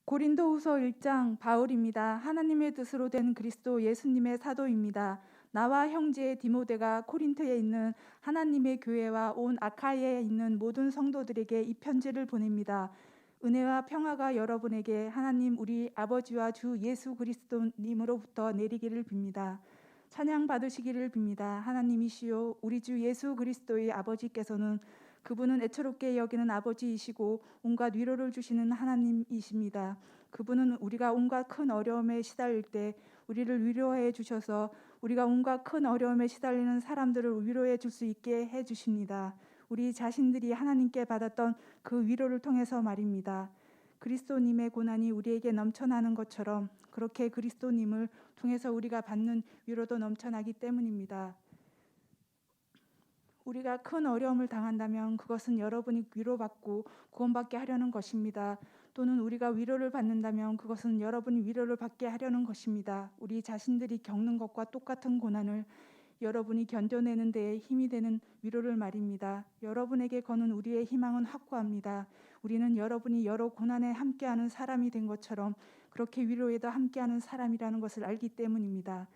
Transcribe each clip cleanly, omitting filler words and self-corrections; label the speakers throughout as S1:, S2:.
S1: 고린도후서 1장 바울입니다. 하나님의 뜻으로 된 그리스도 예수님의 사도입니다. 나와 형제 디모데가 코린토에 있는 하나님의 교회와 온 아카이아에 있는 모든 성도들에게 이 편지를 보냅니다. 은혜와 평화가 여러분에게 하나님 우리 아버지와 주 예수 그리스도님으로부터 내리기를 빕니다. 찬양 받으시기를 빕니다. 하나님이시요 우리 주 예수 그리스도의 아버지께서는 그분은 애처롭게 여기는 아버지이시고 온갖 위로를 주시는 하나님이십니다. 그분은 우리가 온갖 큰 어려움에 시달릴 때 우리를 위로해 주셔서 우리가 온갖 큰 어려움에 시달리는 사람들을 위로해 줄 수 있게 해 주십니다. 우리 자신들이 하나님께 받았던 그 위로를 통해서 말입니다. 그리스도님의 고난이 우리에게 넘쳐나는 것처럼 그렇게 그리스도님을 통해서 우리가 받는 위로도 넘쳐나기 때문입니다. 우리가 큰 어려움을 당한다면 그것은 여러분이 위로받고 구원받게 하려는 것입니다. 또는 우리가 위로를 받는다면 그것은 여러분이 위로를 받게 하려는 것입니다. 우리 자신들이 겪는 것과 똑같은 고난을 여러분이 견뎌내는 데에 힘이 되는 위로를 말입니다. 여러분에게 거는 우리의 희망은 확고합니다. 우리는 여러분이 여러 고난에 함께하는 사람이 된 것처럼 그렇게 위로에도 함께하는 사람이라는 것을 알기 때문입니다.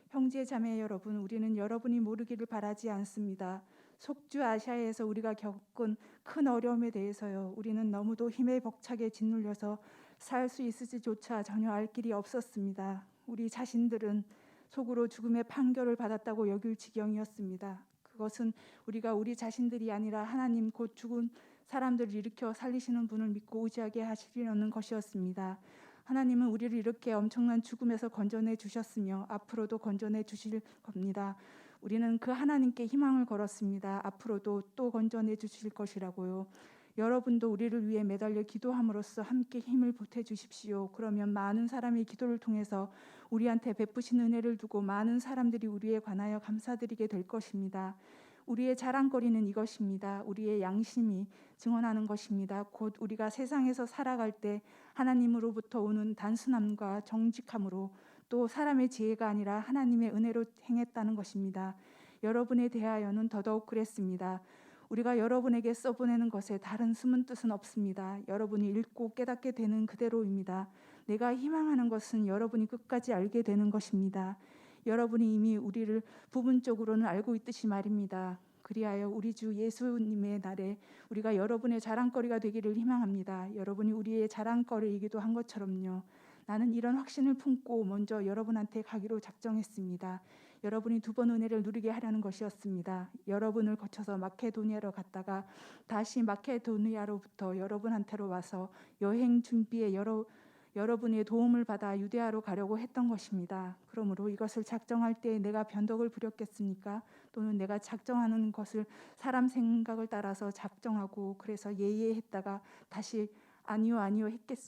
S1: 형제 자매 여러분, 우리는 여러분이 모르기를 바라지 않습니다. 속주 아시아에서 우리가 겪은 큰 어려움에 대해서요. 우리는 너무도 힘에 벅차게 짓눌려서 살 수 있을지조차 전혀 알 길이 없었습니다. 우리 자신들은 속으로 죽음의 판결을 받았다고 여길 지경이었습니다. 그것은 우리가 우리 자신들이 아니라 하나님 곧 죽은 사람들을 일으켜 살리시는 분을 믿고 의지하게 하시려는 것이었습니다. 하나님은 우리를 이렇게 엄청난 죽음에서 건져내 주셨으며 앞으로도 건져내 주실 겁니다. 우리는 그 하나님께 희망을 걸었습니다. 앞으로도 또 건져내 주실 것이라고요. 여러분도 우리를 위해 매달려 기도함으로써 함께 힘을 보태 주십시오. 그러면 많은 사람의 기도를 통해서 우리한테 베푸신 은혜를 두고 많은 사람들이 우리에 관하여 감사드리게 될 것입니다. 우리의 자랑거리는 이것입니다. 우리의 양심이 증언하는 것입니다. 곧 우리가 세상에서 살아갈 때 하나님으로부터 오는 단순함과 정직함으로 또 사람의 지혜가 아니라 하나님의 은혜로 행했다는 것입니다. 여러분에 대하여는 더더욱 그랬습니다. 우리가 여러분에게 써보내는 것에 다른 숨은 뜻은 없습니다. 여러분이 읽고 깨닫게 되는 그대로입니다. 내가 희망하는 것은 여러분이 끝까지 알게 되는 것입니다. 여러분이 이미 우리를 부분적으로는 알고 있듯이 말입니다. 그리하여 우리 주 예수님의 날에 우리가 여러분의 자랑거리가 되기를 희망합니다. 여러분이 우리의 자랑거리이기도 한 것처럼요. 나는 이런 확신을 품고 먼저 여러분한테 가기로 작정했습니다. 여러분이 2번 은혜를 누리게 하려는 것이었습니다. 여러분을 거쳐서 마케도니아로 갔다가 다시 마케도니아로부터 여러분한테로 와서 여행 준비에 여러분의 도움을 받아 유대하로 가려고 했던 것입니다. 그러므로 이것을 작정할 때 내가 변덕을 부렸겠습니까? 또는 내가 작정하는 것을 사람 생각을 따라서 작정하고 그래서 예예했다가 다시 아니요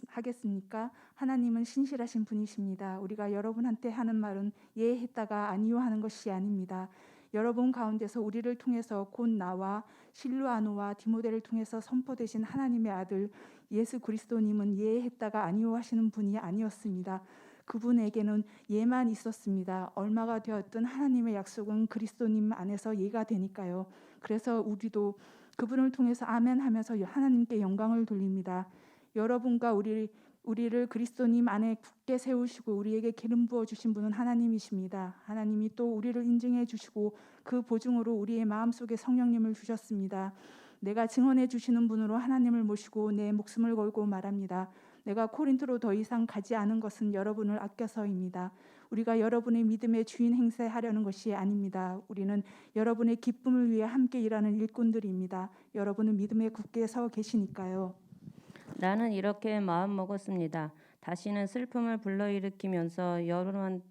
S1: 하겠습니까? 하나님은 신실하신 분이십니다. 우리가 여러분한테 하는 말은 예했다가 아니요 하는 것이 아닙니다. 여러분 가운데서 우리를 통해서 곧 나와 실루아노와 디모데를 통해서 선포되신 하나님의 아들 예수 그리스도님은 예했다가 아니요 하시는 분이 아니었습니다. 그분에게는 예만 있었습니다. 얼마가 되었든 하나님의 약속은 그리스도님 안에서 예가 되니까요. 그래서 우리도 그분을 통해서 아멘 하면서 하나님께 영광을 돌립니다. 여러분과 우리를 그리스도님 안에 굳게 세우시고 우리에게 기름 부어 주신 분은 하나님이십니다. 하나님이 또 우리를 인증해 주시고 그 보증으로 우리의 마음속에 성령님을 주셨습니다. 내가 증언해 주시는 분으로 하나님을 모시고 내 목숨을 걸고 말합니다. 내가 코린토로 더 이상 가지 않은 것은 여러분을 아껴서입니다. 우리가 여러분의 믿음의 주인 행세하려는 것이 아닙니다. 우리는 여러분의 기쁨을 위해 함께 일하는 일꾼들입니다. 여러분은 믿음에 굳게 서 계시니까요.
S2: 나는 이렇게 마음먹었습니다. 다시는 슬픔을 불러일으키면서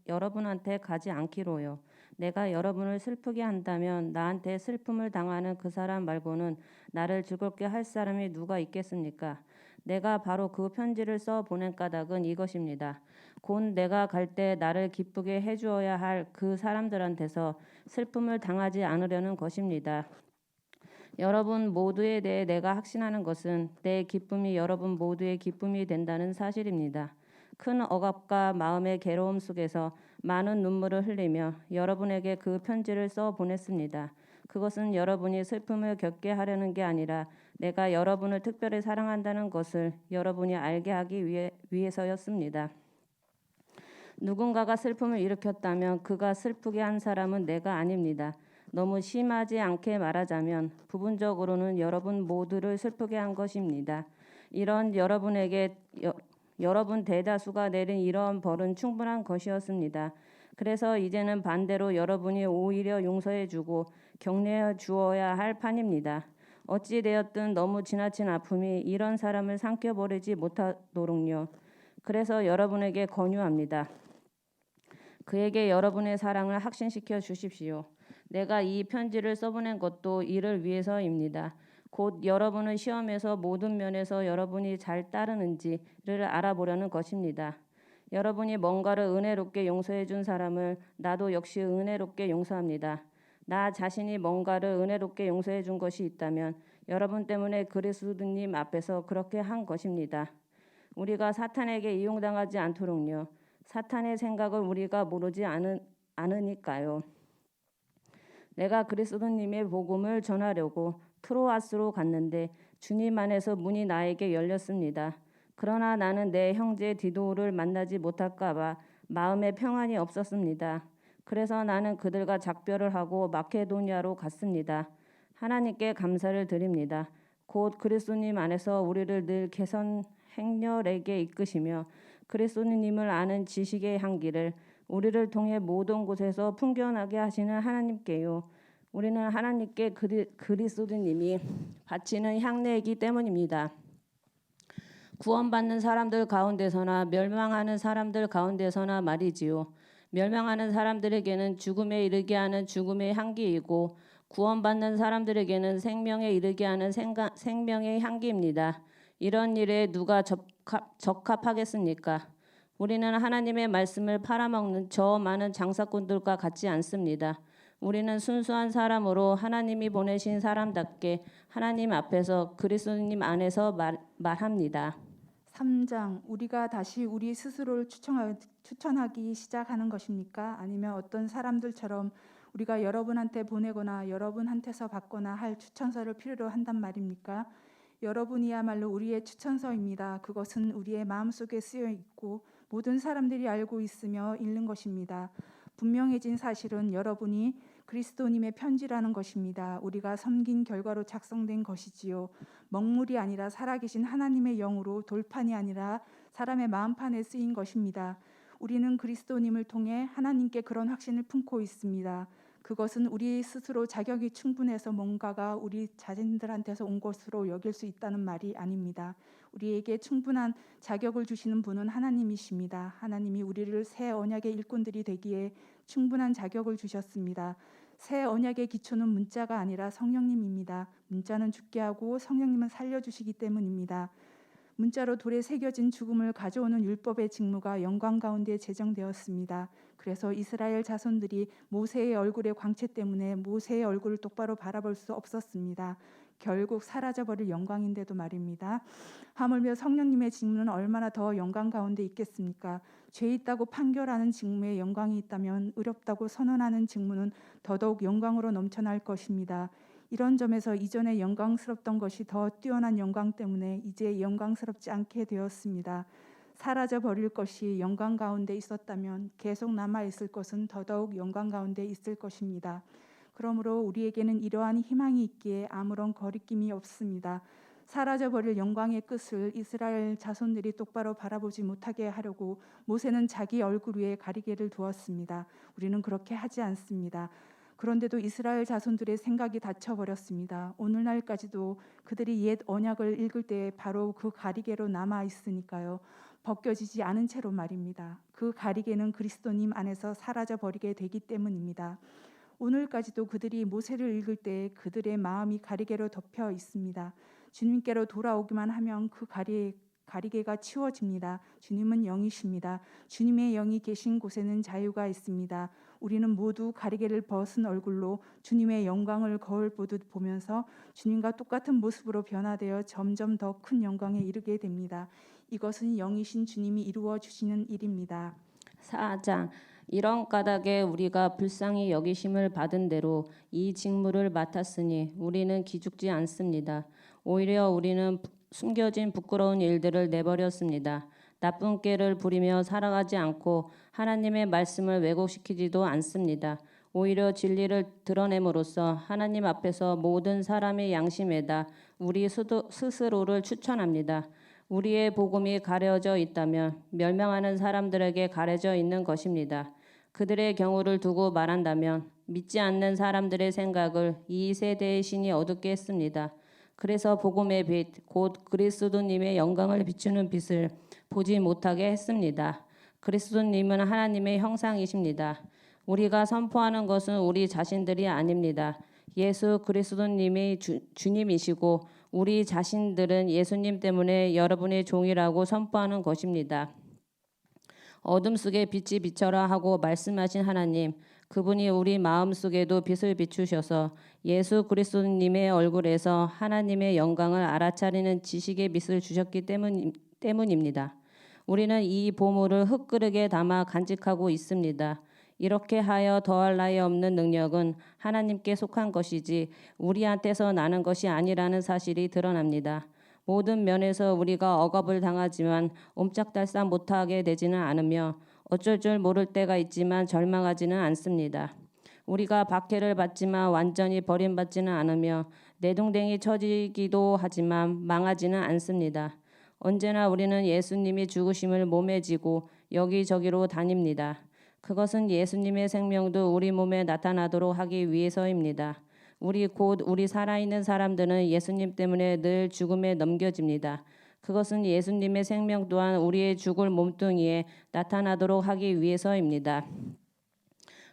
S2: 여러분한테 가지 않기로요. 내가 여러분을 슬프게 한다면 나한테 슬픔을 당하는 그 사람 말고는 나를 즐겁게 할 사람이 누가 있겠습니까? 내가 바로 그 편지를 써 보낸 까닭은 이것입니다. 곧 내가 갈 때 나를 기쁘게 해주어야 할 그 사람들한테서 슬픔을 당하지 않으려는 것입니다. 여러분 모두에 대해 내가 확신하는 것은 내 기쁨이 여러분 모두의 기쁨이 된다는 사실입니다. 큰 억압과 마음의 괴로움 속에서 많은 눈물을 흘리며 여러분에게 그 편지를 써 보냈습니다. 그것은 여러분이 슬픔을 겪게 하려는 게 아니라 내가 여러분을 특별히 사랑한다는 것을 여러분이 알게 하기 위해서였습니다. 누군가가 슬픔을 일으켰다면 그가 슬프게 한 사람은 내가 아닙니다. 너무 심하지 않게 말하자면 부분적으로는 여러분 모두를 슬프게 한 것입니다. 이런 여러분 대다수가 내린 이러한 벌은 충분한 것이었습니다. 그래서 이제는 반대로 여러분이 오히려 용서해주고 격려해 주어야 할 판입니다. 어찌 되었든 너무 지나친 아픔이 이런 사람을 삼켜버리지 못하도록요. 그래서 여러분에게 권유합니다. 그에게 여러분의 사랑을 확신시켜 주십시오. 내가 이 편지를 써보낸 것도 이를 위해서입니다. 곧 여러분을 시험에서 모든 면에서 여러분이 잘 따르는지를 알아보려는 것입니다. 여러분이 뭔가를 은혜롭게 용서해 준 사람을 나도 역시 은혜롭게 용서합니다. 나 자신이 뭔가를 은혜롭게 용서해 준 것이 있다면 여러분 때문에 그리스도님 앞에서 그렇게 한 것입니다. 우리가 사탄에게 이용당하지 않도록요. 사탄의 생각을 우리가 모르지 않으니까요. 내가 그리스도님의 복음을 전하려고 트로아스로 갔는데 주님 안에서 문이 나에게 열렸습니다. 그러나 나는 내 형제 디도를 만나지 못할까 봐 마음에 평안이 없었습니다. 그래서 나는 그들과 작별을 하고 마케도니아로 갔습니다. 하나님께 감사를 드립니다. 곧 그리스도님 안에서 우리를 늘 개선 행렬에게 이끄시며 그리스도님을 아는 지식의 향기를 우리를 통해 모든 곳에서 풍겨나게 하시는 하나님께요. 우리는 하나님께 그리스도님이 바치는 향례이기 때문입니다. 구원받는 사람들 가운데서나 멸망하는 사람들 가운데서나 말이지요. 멸망하는 사람들에게는 죽음에 이르게 하는 죽음의 향기이고 구원받는 사람들에게는 생명에 이르게 하는 생명의 향기입니다. 이런 일에 누가 적합하겠습니까? 우리는 하나님의 말씀을 팔아먹는 저 많은 장사꾼들과 같지 않습니다. 우리는 순수한 사람으로 하나님이 보내신 사람답게 하나님 앞에서 그리스도님 안에서 말합니다.
S1: 3장 우리가 다시 우리 스스로를 추천하기 시작하는 것입니까? 아니면 어떤 사람들처럼 우리가 여러분한테 보내거나 여러분한테서 받거나 할 추천서를 필요로 한단 말입니까? 여러분이야말로 우리의 추천서입니다. 그것은 우리의 마음속에 쓰여 있고 모든 사람들이 알고 있으며 읽는 것입니다. 분명해진 사실은 여러분이 그리스도님의 편지라는 것입니다. 우리가 섬긴 결과로 작성된 것이지요. 먹물이 아니라 살아계신 하나님의 영으로 돌판이 아니라 사람의 마음판에 쓰인 것입니다. 우리는 그리스도님을 통해 하나님께 그런 확신을 품고 있습니다. 그것은 우리 스스로 자격이 충분해서 뭔가가 우리 자신들한테서 온 것으로 여길 수 있다는 말이 아닙니다. 우리에게 충분한 자격을 주시는 분은 하나님이십니다. 하나님이 우리를 새 언약의 일꾼들이 되기에 충분한 자격을 주셨습니다. 새 언약의 기초는 문자가 아니라 성령님입니다. 문자는 죽게 하고 성령님은 살려주시기 때문입니다. 문자로 돌에 새겨진 죽음을 가져오는 율법의 직무가 영광 가운데 제정되었습니다. 그래서 이스라엘 자손들이 모세의 얼굴의 광채 때문에 모세의 얼굴을 똑바로 바라볼 수 없었습니다. 결국 사라져버릴 영광인데도 말입니다. 하물며 성령님의 직무는 얼마나 더 영광 가운데 있겠습니까? 죄 있다고 판결하는 직무에 영광이 있다면 의롭다고 선언하는 직무는 더더욱 영광으로 넘쳐날 것입니다. 이런 점에서 이전에 영광스럽던 것이 더 뛰어난 영광 때문에 이제 영광스럽지 않게 되었습니다. 사라져 버릴 것이 영광 가운데 있었다면 계속 남아 있을 것은 더더욱 영광 가운데 있을 것입니다. 그러므로 우리에게는 이러한 희망이 있기에 아무런 거리낌이 없습니다. 사라져 버릴 영광의 끝을 이스라엘 자손들이 똑바로 바라보지 못하게 하려고 모세는 자기 얼굴 위에 가리개를 두었습니다. 우리는 그렇게 하지 않습니다. 그런데도 이스라엘 자손들의 생각이 닫혀버렸습니다. 오늘날까지도 그들이 옛 언약을 읽을 때 바로 그 가리개로 남아 있으니까요. 벗겨지지 않은 채로 말입니다. 그 가리개는 그리스도님 안에서 사라져 버리게 되기 때문입니다. 오늘까지도 그들이 모세를 읽을 때 그들의 마음이 가리개로 덮여 있습니다. 주님께로 돌아오기만 하면 그 가리개가 치워집니다. 주님은 영이십니다. 주님의 영이 계신 곳에는 자유가 있습니다. 우리는 모두 가리개를 벗은 얼굴로 주님의 영광을 거울 보듯 보면서 주님과 똑같은 모습으로 변화되어 점점 더 큰 영광에 이르게 됩니다. 이것은 영이신 주님이 이루어 주시는 일입니다.
S2: 4장 이런 까닭에 우리가 불쌍히 여기심을 받은 대로 이 직무를 맡았으니 우리는 기죽지 않습니다. 오히려 우리는 숨겨진 부끄러운 일들을 내버렸습니다. 나쁜 꾀를 부리며 살아가지 않고 하나님의 말씀을 왜곡시키지도 않습니다. 오히려 진리를 드러냄으로써 하나님 앞에서 모든 사람의 양심에다 우리 스스로를 추천합니다. 우리의 복음이 가려져 있다면 멸망하는 사람들에게 가려져 있는 것입니다. 그들의 경우를 두고 말한다면 믿지 않는 사람들의 생각을 이 세대의 신이 어둡게 했습니다. 그래서 복음의 빛, 곧 그리스도님의 영광을 비추는 빛을 보지 못하게 했습니다. 그리스도님은 하나님의 형상이십니다. 우리가 선포하는 것은 우리 자신들이 아닙니다. 예수 그리스도님이 주님이시고 우리 자신들은 예수님 때문에 여러분의 종이라고 선포하는 것입니다. 어둠 속에 빛이 비쳐라 하고 말씀하신 하나님, 그분이 우리 마음속에도 빛을 비추셔서 예수 그리스도님의 얼굴에서 하나님의 영광을 알아차리는 지식의 빛을 주셨기 때문입니다. 우리는 이 보물을 흙그릇에 담아 간직하고 있습니다. 이렇게 하여 더할 나위 없는 능력은 하나님께 속한 것이지 우리한테서 나는 것이 아니라는 사실이 드러납니다. 모든 면에서 우리가 억압을 당하지만 옴짝달싹 못하게 되지는 않으며 어쩔 줄 모를 때가 있지만 절망하지는 않습니다. 우리가 박해를 받지만 완전히 버림받지는 않으며 내동댕이 쳐지기도 하지만 망하지는 않습니다. 언제나 우리는 예수님이 죽으심을 몸에 지고 여기저기로 다닙니다. 그것은 예수님의 생명도 우리 몸에 나타나도록 하기 위해서입니다. 우리 살아있는 사람들은 예수님 때문에 늘 죽음에 넘겨집니다. 그것은 예수님의 생명 또한 우리의 죽을 몸뚱이에 나타나도록 하기 위해서입니다.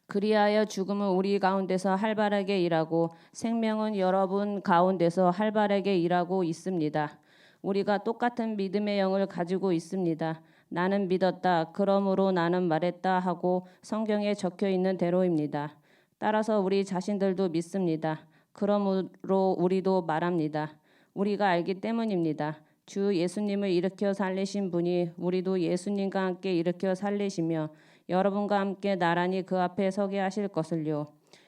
S2: 그리하여 죽음은 우리 가운데서 활발하게 일하고 생명은 여러분 가운데서 활발하게 일하고 있습니다. 우리가 똑같은 믿음의 영을 가지고 있습니다. 나는 믿었다. 그러므로 나는 말했다 하고 성경에 적혀 있는 대로입니다. 따라서 우리 자신들도 믿습니다. 그러므로 우리도 말합니다. 우리가 알기 때문입니다. 주 예수님을 일으켜 살리신 분이 우리도 예수님과 함께 일으켜 살리시며 여러분과 함께 나란히 그 앞에 서게 하실 것을요.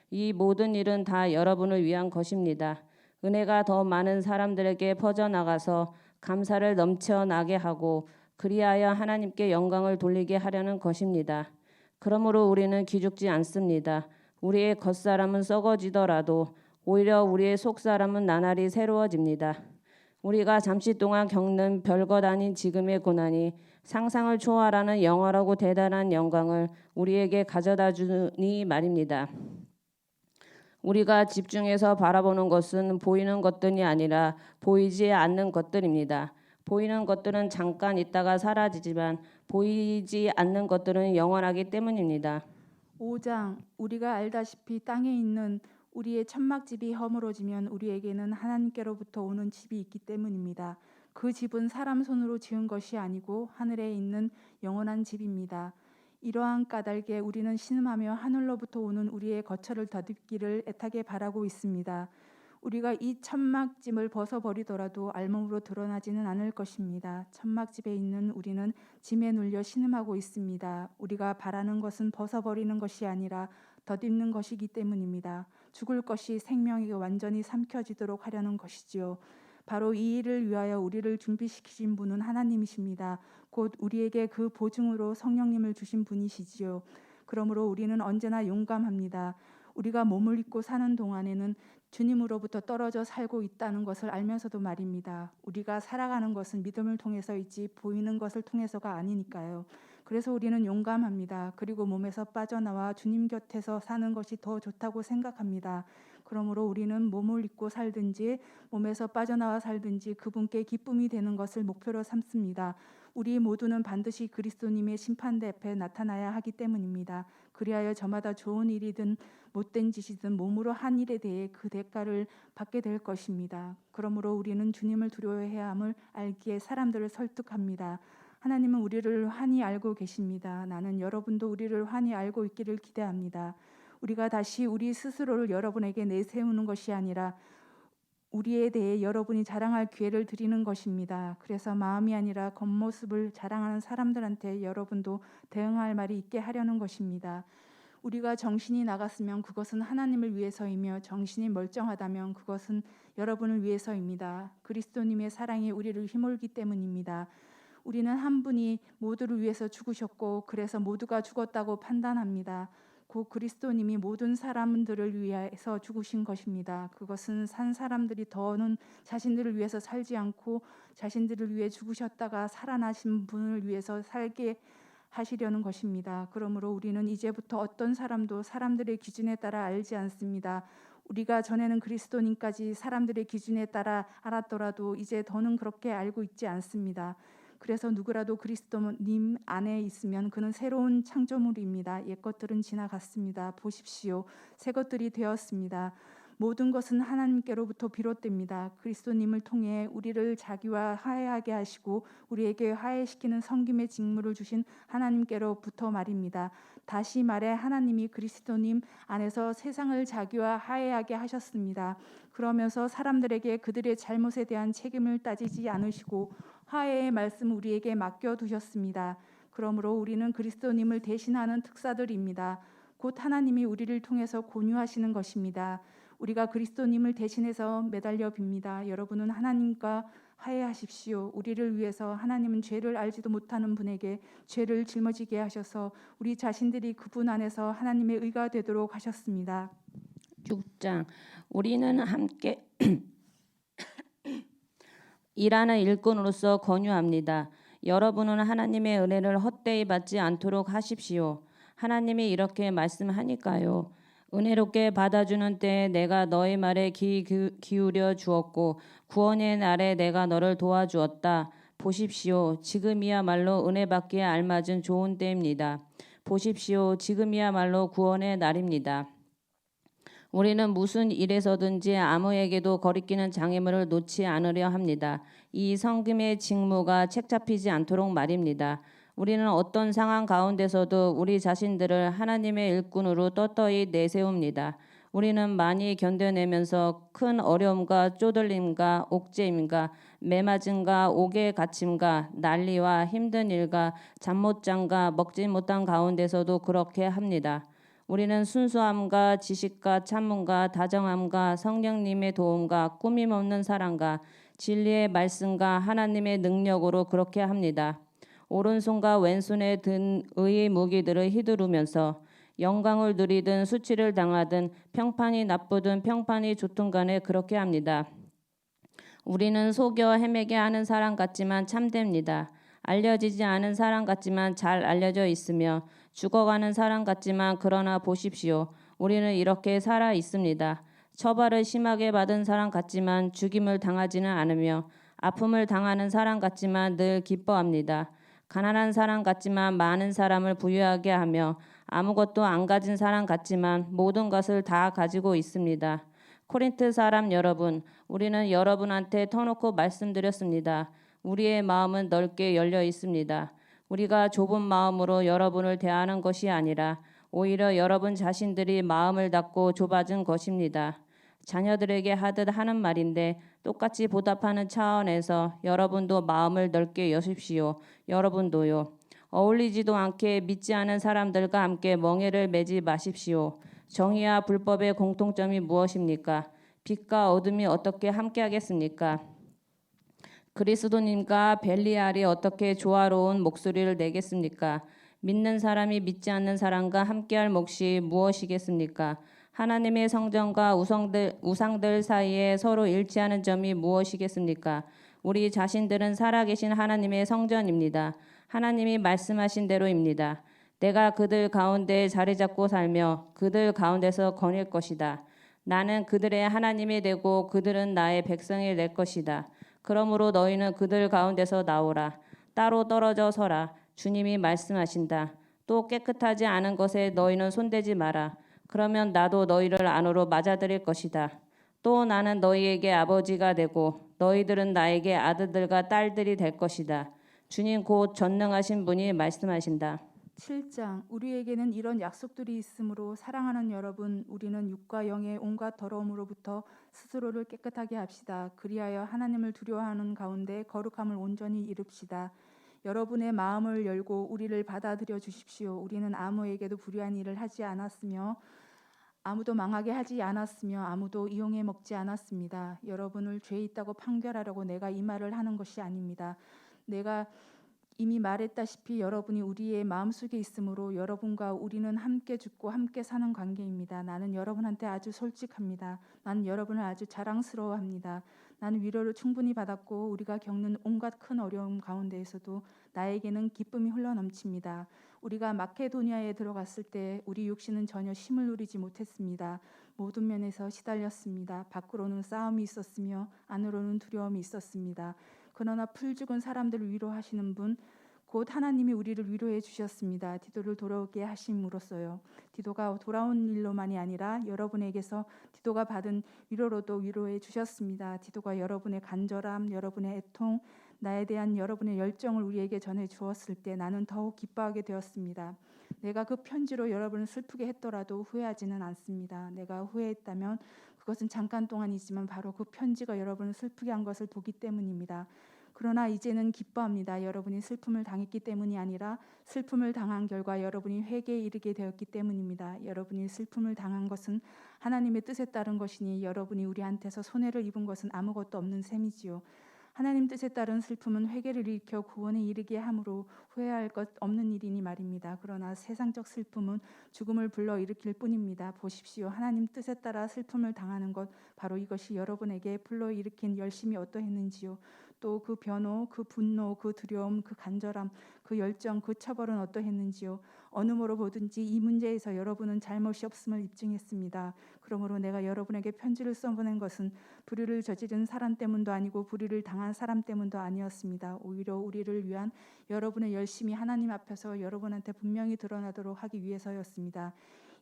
S2: 이 모든 일은 다 여러분을 위한 것입니다. 은혜가 더 많은 사람들에게 퍼져나가서 감사를 넘쳐나게 하고 그리하여 하나님께 영광을 돌리게 하려는 것입니다. 그러므로 우리는 기죽지 않습니다. 우리의 겉사람은 썩어지더라도 오히려 우리의 속사람은 나날이 새로워집니다. 우리가 잠시 동안 겪는 별것 아닌 지금의 고난이 상상을 초월하는 영원하고 대단한 영광을 우리에게 가져다 주니 말입니다. 우리가 집중해서 바라보는 것은 보이는 것들이 아니라 보이지 않는 것들입니다. 보이는 것들은 잠깐 있다가 사라지지만 보이지 않는 것들은 영원하기 때문입니다.
S1: 5장 우리가 알다시피 땅에 있는 우리의 천막집이 허물어지면 우리에게는 하나님께로부터 오는 집이 있기 때문입니다. 그 집은 사람 손으로 지은 것이 아니고 하늘에 있는 영원한 집입니다. 이러한 까닭에 우리는 신음하며 하늘로부터 오는 우리의 거처를 더듬기를 애타게 바라고 있습니다. 우리가 이 천막짐을 벗어버리더라도 알몸으로 드러나지는 않을 것입니다. 천막집에 있는 우리는 짐에 눌려 신음하고 있습니다. 우리가 바라는 것은 벗어버리는 것이 아니라 덧입는 것이기 때문입니다. 죽을 것이 생명에게 완전히 삼켜지도록 하려는 것이지요. 바로 이 일을 위하여 우리를 준비시키신 분은 하나님이십니다. 곧 우리에게 그 보증으로 성령님을 주신 분이시지요. 그러므로 우리는 언제나 용감합니다. 우리가 몸을 입고 사는 동안에는 주님으로부터 떨어져 살고 있다는 것을 알면서도 말입니다. 우리가 살아가는 것은 믿음을 통해서이지 보이는 것을 통해서가 아니니까요. 그래서 우리는 용감합니다. 그리고 몸에서 빠져나와 주님 곁에서 사는 것이 더 좋다고 생각합니다. 그러므로 우리는 몸을 입고 살든지 몸에서 빠져나와 살든지 그분께 기쁨이 되는 것을 목표로 삼습니다. 우리 모두는 반드시 그리스도님의 심판대 앞에 나타나야 하기 때문입니다. 그리하여 저마다 좋은 일이든 못된 짓이든 몸으로 한 일에 대해 그 대가를 받게 될 것입니다. 그러므로 우리는 주님을 두려워해야 함을 알기에 사람들을 설득합니다. 하나님은 우리를 환히 알고 계십니다. 나는 여러분도 우리를 환히 알고 있기를 기대합니다. 우리가 다시 우리 스스로를 여러분에게 내세우는 것이 아니라 우리에 대해 여러분이 자랑할 기회를 드리는 것입니다. 그래서 마음이 아니라 겉모습을 자랑하는 사람들한테 여러분도 대응할 말이 있게 하려는 것입니다. 우리가 정신이 나갔으면 그것은 하나님을 위해서이며 정신이 멀쩡하다면 그것은 여러분을 위해서입니다. 그리스도님의 사랑이 우리를 힘몰기 때문입니다. 우리는 한 분이 모두를 위해서 죽으셨고 그래서 모두가 죽었다고 판단합니다. 곧 그리스도님이 모든 사람들을 위해서 죽으신 것입니다. 그것은 산 사람들이 더는 자신들을 위해서 살지 않고 자신들을 위해 죽으셨다가 살아나신 분을 위해서 살게 하시려는 것입니다. 그러므로 우리는 이제부터 어떤 사람도 사람들의 기준에 따라 알지 않습니다. 우리가 전에는 그리스도님까지 사람들의 기준에 따라 알았더라도 이제 더는 그렇게 알고 있지 않습니다. 그래서 누구라도 그리스도님 안에 있으면 그는 새로운 창조물입니다. 옛 것들은 지나갔습니다. 보십시오. 새 것들이 되었습니다. 모든 것은 하나님께로부터 비롯됩니다. 그리스도님을 통해 우리를 자기와 화해하게 하시고 우리에게 화해시키는 섬김의 직무를 주신 하나님께로부터 말입니다. 다시 말해 하나님이 그리스도님 안에서 세상을 자기와 화해하게 하셨습니다. 그러면서 사람들에게 그들의 잘못에 대한 책임을 따지지 않으시고 화해의 말씀 우리에게 맡겨두셨습니다. 그러므로 우리는 그리스도님을 대신하는 특사들입니다. 곧 하나님이 우리를 통해서 공유하시는 것입니다. 우리가 그리스도님을 대신해서 매달려 빕니다. 여러분은 하나님과 화해하십시오. 우리를 위해서 하나님은 죄를 알지도 못하는 분에게 죄를 짊어지게 하셔서 우리 자신들이 그분 안에서 하나님의 의가 되도록 하셨습니다.
S2: 6장 우리는 함께 일하는 일꾼으로서 권유합니다. 여러분은 하나님의 은혜를 헛되이 받지 않도록 하십시오. 하나님이 이렇게 말씀하니까요. 은혜롭게 받아주는 때에 내가 너의 말에 귀 기울여 주었고 구원의 날에 내가 너를 도와주었다. 보십시오. 지금이야말로 은혜 받기에 알맞은 좋은 때입니다. 보십시오. 지금이야말로 구원의 날입니다. 우리는 무슨 일에서든지 아무에게도 거리끼는 장애물을 놓지 않으려 합니다. 이 섬김의 직무가 책잡히지 않도록 말입니다. 우리는 어떤 상황 가운데서도 우리 자신들을 하나님의 일꾼으로 떳떳이 내세웁니다. 우리는 많이 견뎌내면서 큰 어려움과 쪼들림과 옥죄임과 매맞음과 옥에 갇힘과 난리와 힘든 일과 잠 못 잠과 먹지 못한 가운데서도 그렇게 합니다. 우리는 순수함과 지식과 찬문과 다정함과 성령님의 도움과 꾸밈 없는 사랑과 진리의 말씀과 하나님의 능력으로 그렇게 합니다. 오른손과 왼손에 든 의의 무기들을 휘두르면서 영광을 누리든 수치를 당하든 평판이 나쁘든 평판이 좋든 간에 그렇게 합니다. 우리는 속여 헤매게 하는 사람 같지만 참됩니다. 알려지지 않은 사람 같지만 잘 알려져 있으며 죽어가는 사람 같지만 그러나 보십시오. 우리는 이렇게 살아 있습니다. 처벌을 심하게 받은 사람 같지만 죽임을 당하지는 않으며 아픔을 당하는 사람 같지만 늘 기뻐합니다. 가난한 사람 같지만 많은 사람을 부유하게 하며 아무것도 안 가진 사람 같지만 모든 것을 다 가지고 있습니다. 코린트 사람 여러분, 우리는 여러분한테 터놓고 말씀드렸습니다. 우리의 마음은 넓게 열려 있습니다. 우리가 좁은 마음으로 여러분을 대하는 것이 아니라 오히려 여러분 자신들이 마음을 닫고 좁아진 것입니다. 자녀들에게 하듯 하는 말인데 똑같이 보답하는 차원에서 여러분도 마음을 넓게 여십시오. 여러분도요. 어울리지도 않게 믿지 않은 사람들과 함께 멍에를 매지 마십시오. 정의와 불법의 공통점이 무엇입니까? 빛과 어둠이 어떻게 함께하겠습니까? 그리스도님과 벨리알이 어떻게 조화로운 목소리를 내겠습니까? 믿는 사람이 믿지 않는 사람과 함께할 몫이 무엇이겠습니까? 하나님의 성전과 우상들 사이에 서로 일치하는 점이 무엇이겠습니까? 우리 자신들은 살아계신 하나님의 성전입니다. 하나님이 말씀하신 대로입니다. 내가 그들 가운데 자리 잡고 살며 그들 가운데서 거닐 것이다. 나는 그들의 하나님이 되고 그들은 나의 백성이 될 것이다. 그러므로 너희는 그들 가운데서 나오라. 따로 떨어져 서라. 주님이 말씀하신다. 또 깨끗하지 않은 것에 너희는 손대지 마라. 그러면 나도 너희를 안으로 맞아들일 것이다. 또 나는 너희에게 아버지가 되고 너희들은 나에게 아들들과 딸들이 될 것이다. 주님 곧 전능하신 분이 말씀하신다.
S1: 7장 우리에게는 이런 약속들이 있으므로 사랑하는 여러분, 우리는 육과 영의 온갖 더러움으로부터 스스로를 깨끗하게 합시다. 그리하여 하나님을 두려워하는 가운데 거룩함을 온전히 이룹시다. 여러분의 마음을 열고 우리를 받아들여 주십시오. 우리는 아무에게도 불의한 일을 하지 않았으며 아무도 망하게 하지 않았으며 아무도 이용해 먹지 않았습니다. 여러분을 죄 있다고 판결하려고 내가 이 말을 하는 것이 아닙니다. 내가 이미 말했다시피 여러분이 우리의 마음속에 있으므로 여러분과 우리는 함께 죽고 함께 사는 관계입니다. 나는 여러분한테 아주 솔직합니다. 나는 여러분을 아주 자랑스러워합니다. 나는 위로를 충분히 받았고 우리가 겪는 온갖 큰 어려움 가운데에서도 나에게는 기쁨이 흘러넘칩니다. 우리가 마케도니아에 들어갔을 때 우리 육신은 전혀 힘을 누리지 못했습니다. 모든 면에서 시달렸습니다. 밖으로는 싸움이 있었으며 안으로는 두려움이 있었습니다. 그러나 풀죽은 사람들을 위로하시는 분, 곧 하나님이 우리를 위로해 주셨습니다. 디도를 돌아오게 하심으로써요. 디도가 돌아온 일로만이 아니라 여러분에게서 디도가 받은 위로로도 위로해 주셨습니다. 디도가 여러분의 간절함, 여러분의 애통, 나에 대한 여러분의 열정을 우리에게 전해 주었을 때 나는 더욱 기뻐하게 되었습니다. 내가 그 편지로 여러분을 슬프게 했더라도 후회하지는 않습니다. 내가 후회했다면 그것은 잠깐 동안이지만 바로 그 편지가 여러분을 슬프게 한 것을 보기 때문입니다. 그러나 이제는 기뻐합니다. 여러분이 슬픔을 당했기 때문이 아니라 슬픔을 당한 결과 여러분이 회개에 이르게 되었기 때문입니다. 여러분이 슬픔을 당한 것은 하나님의 뜻에 따른 것이니 여러분이 우리한테서 손해를 입은 것은 아무것도 없는 셈이지요. 하나님 뜻에 따른 슬픔은 회개를 일으켜 구원에 이르게 함으로 후회할 것 없는 일이니 말입니다. 그러나 세상적 슬픔은 죽음을 불러일으킬 뿐입니다. 보십시오. 하나님 뜻에 따라 슬픔을 당하는 것, 바로 이것이 여러분에게 불러일으킨 열심이 어떠했는지요. 또 그 변호, 그 분노, 그 두려움, 그 간절함, 그 열정, 그 처벌은 어떠했는지요. 어느 모로 보든지 이 문제에서 여러분은 잘못이 없음을 입증했습니다. 그러므로 내가 여러분에게 편지를 써보낸 것은 불의를 저지른 사람 때문도 아니고 불의를 당한 사람 때문도 아니었습니다. 오히려 우리를 위한 여러분의 열심이 하나님 앞에서 여러분한테 분명히 드러나도록 하기 위해서였습니다.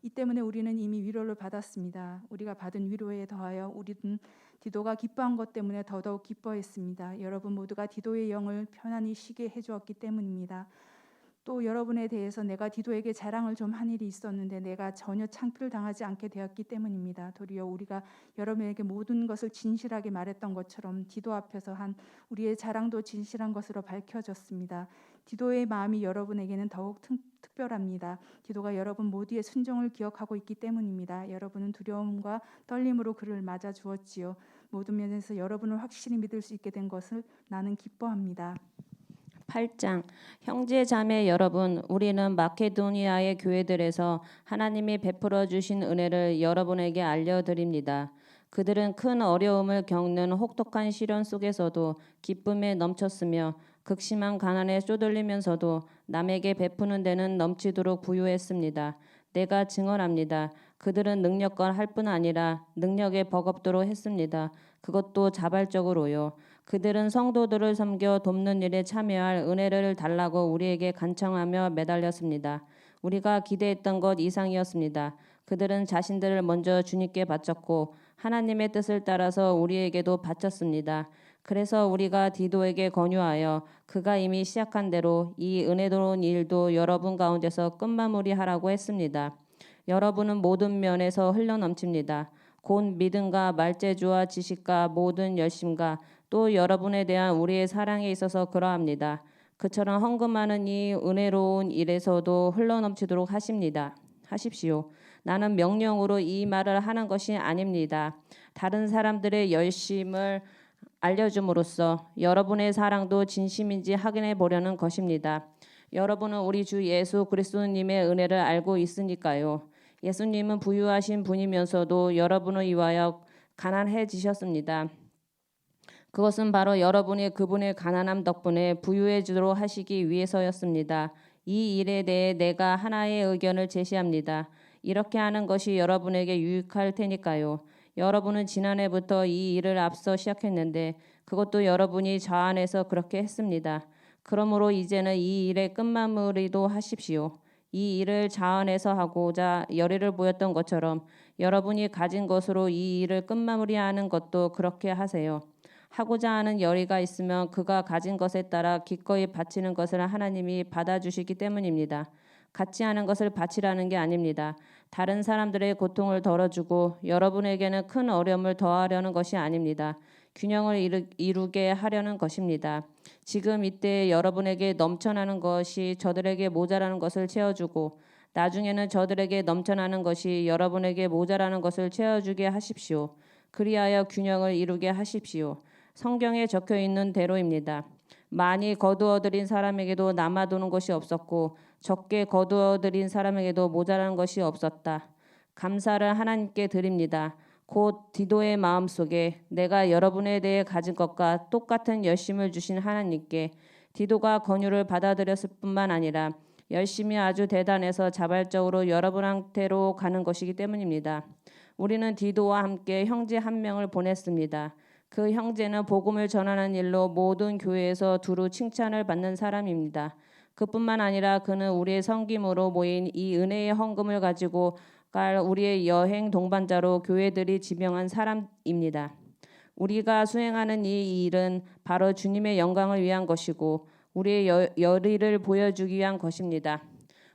S1: 이 때문에 우리는 이미 위로를 받았습니다. 우리가 받은 위로에 더하여 우리는 디도가 기뻐한 것 때문에 더더욱 기뻐했습니다. 여러분 모두가 디도의 영을 편안히 쉬게 해주었기 때문입니다. 또 여러분에 대해서 내가 디도에게 자랑을 좀 한 일이 있었는데 내가 전혀 창피를 당하지 않게 되었기 때문입니다. 도리어 우리가 여러분에게 모든 것을 진실하게 말했던 것처럼 디도 앞에서 한 우리의 자랑도 진실한 것으로 밝혀졌습니다. 디도의 마음이 여러분에게는 더욱 특별합니다. 디도가 여러분 모두의 순종을 기억하고 있기 때문입니다. 여러분은 두려움과 떨림으로 그를 맞아 주었지요. 모든 면에서 여러분을 확실히 믿을 수 있게 된 것을 나는 기뻐합니다.
S2: 8장 형제 자매 여러분, 우리는 마케도니아의 교회들에서 하나님이 베풀어 주신 은혜를 여러분에게 알려드립니다. 그들은 큰 어려움을 겪는 혹독한 시련 속에서도 기쁨에 넘쳤으며 극심한 가난에 쪼들리면서도 남에게 베푸는 데는 넘치도록 부유했습니다. 내가 증언합니다. 그들은 능력과 할 뿐 아니라 능력에 버겁도록 했습니다. 그것도 자발적으로요. 그들은 성도들을 섬겨 돕는 일에 참여할 은혜를 달라고 우리에게 간청하며 매달렸습니다. 우리가 기대했던 것 이상이었습니다. 그들은 자신들을 먼저 주님께 바쳤고 하나님의 뜻을 따라서 우리에게도 바쳤습니다. 그래서 우리가 디도에게 권유하여 그가 이미 시작한 대로 이 은혜로운 일도 여러분 가운데서 끝마무리하라고 했습니다. 여러분은 모든 면에서 흘러넘칩니다. 곧 믿음과 말재주와 지식과 모든 열심과 또 여러분에 대한 우리의 사랑에 있어서 그러합니다. 그처럼 헌금하는 이 은혜로운 일에서도 흘러넘치도록 하십시오. 나는 명령으로 이 말을 하는 것이 아닙니다. 다른 사람들의 열심을 알려줌으로써 여러분의 사랑도 진심인지 확인해 보려는 것입니다. 여러분은 우리 주 예수 그리스도님의 은혜를 알고 있으니까요. 예수님은 부유하신 분이면서도 여러분을 위하여 가난해지셨습니다. 그것은 바로 여러분이 그분의 가난함 덕분에 부유해지도록 하시기 위해서였습니다. 이 일에 대해 내가 하나의 의견을 제시합니다. 이렇게 하는 것이 여러분에게 유익할 테니까요. 여러분은 지난해부터 이 일을 앞서 시작했는데 그것도 여러분이 자안해서 그렇게 했습니다. 그러므로 이제는 이 일의 끝마무리도 하십시오. 이 일을 자안해서 하고자 열의를 보였던 것처럼 여러분이 가진 것으로 이 일을 끝마무리하는 것도 그렇게 하세요. 하고자 하는 열의가 있으면 그가 가진 것에 따라 기꺼이 바치는 것을 하나님이 받아주시기 때문입니다. 갖지 않은 것을 바치라는 게 아닙니다. 다른 사람들의 고통을 덜어주고 여러분에게는 큰 어려움을 더하려는 것이 아닙니다. 균형을 이루게 하려는 것입니다. 지금 이때 여러분에게 넘쳐나는 것이 저들에게 모자라는 것을 채워주고 나중에는 저들에게 넘쳐나는 것이 여러분에게 모자라는 것을 채워주게 하십시오. 그리하여 균형을 이루게 하십시오. 성경에 적혀 있는 대로입니다. 많이 거두어들인 사람에게도 남아도는 것이 없었고 적게 거두어들인 사람에게도 모자라는 것이 없었다. 감사를 하나님께 드립니다. 곧 디도의 마음속에 내가 여러분에 대해 가진 것과 똑같은 열심을 주신 하나님께 디도가 권유를 받아들였을 뿐만 아니라 열심이 아주 대단해서 자발적으로 여러분한테로 가는 것이기 때문입니다. 우리는 디도와 함께 형제 한 명을 보냈습니다. 그 형제는 복음을 전하는 일로 모든 교회에서 두루 칭찬을 받는 사람입니다. 그뿐만 아니라 그는 우리의 섬김으로 모인 이 은혜의 헌금을 가지고 갈 우리의 여행 동반자로 교회들이 지명한 사람입니다. 우리가 수행하는 이 일은 바로 주님의 영광을 위한 것이고 우리의 열의를 보여주기 위한 것입니다.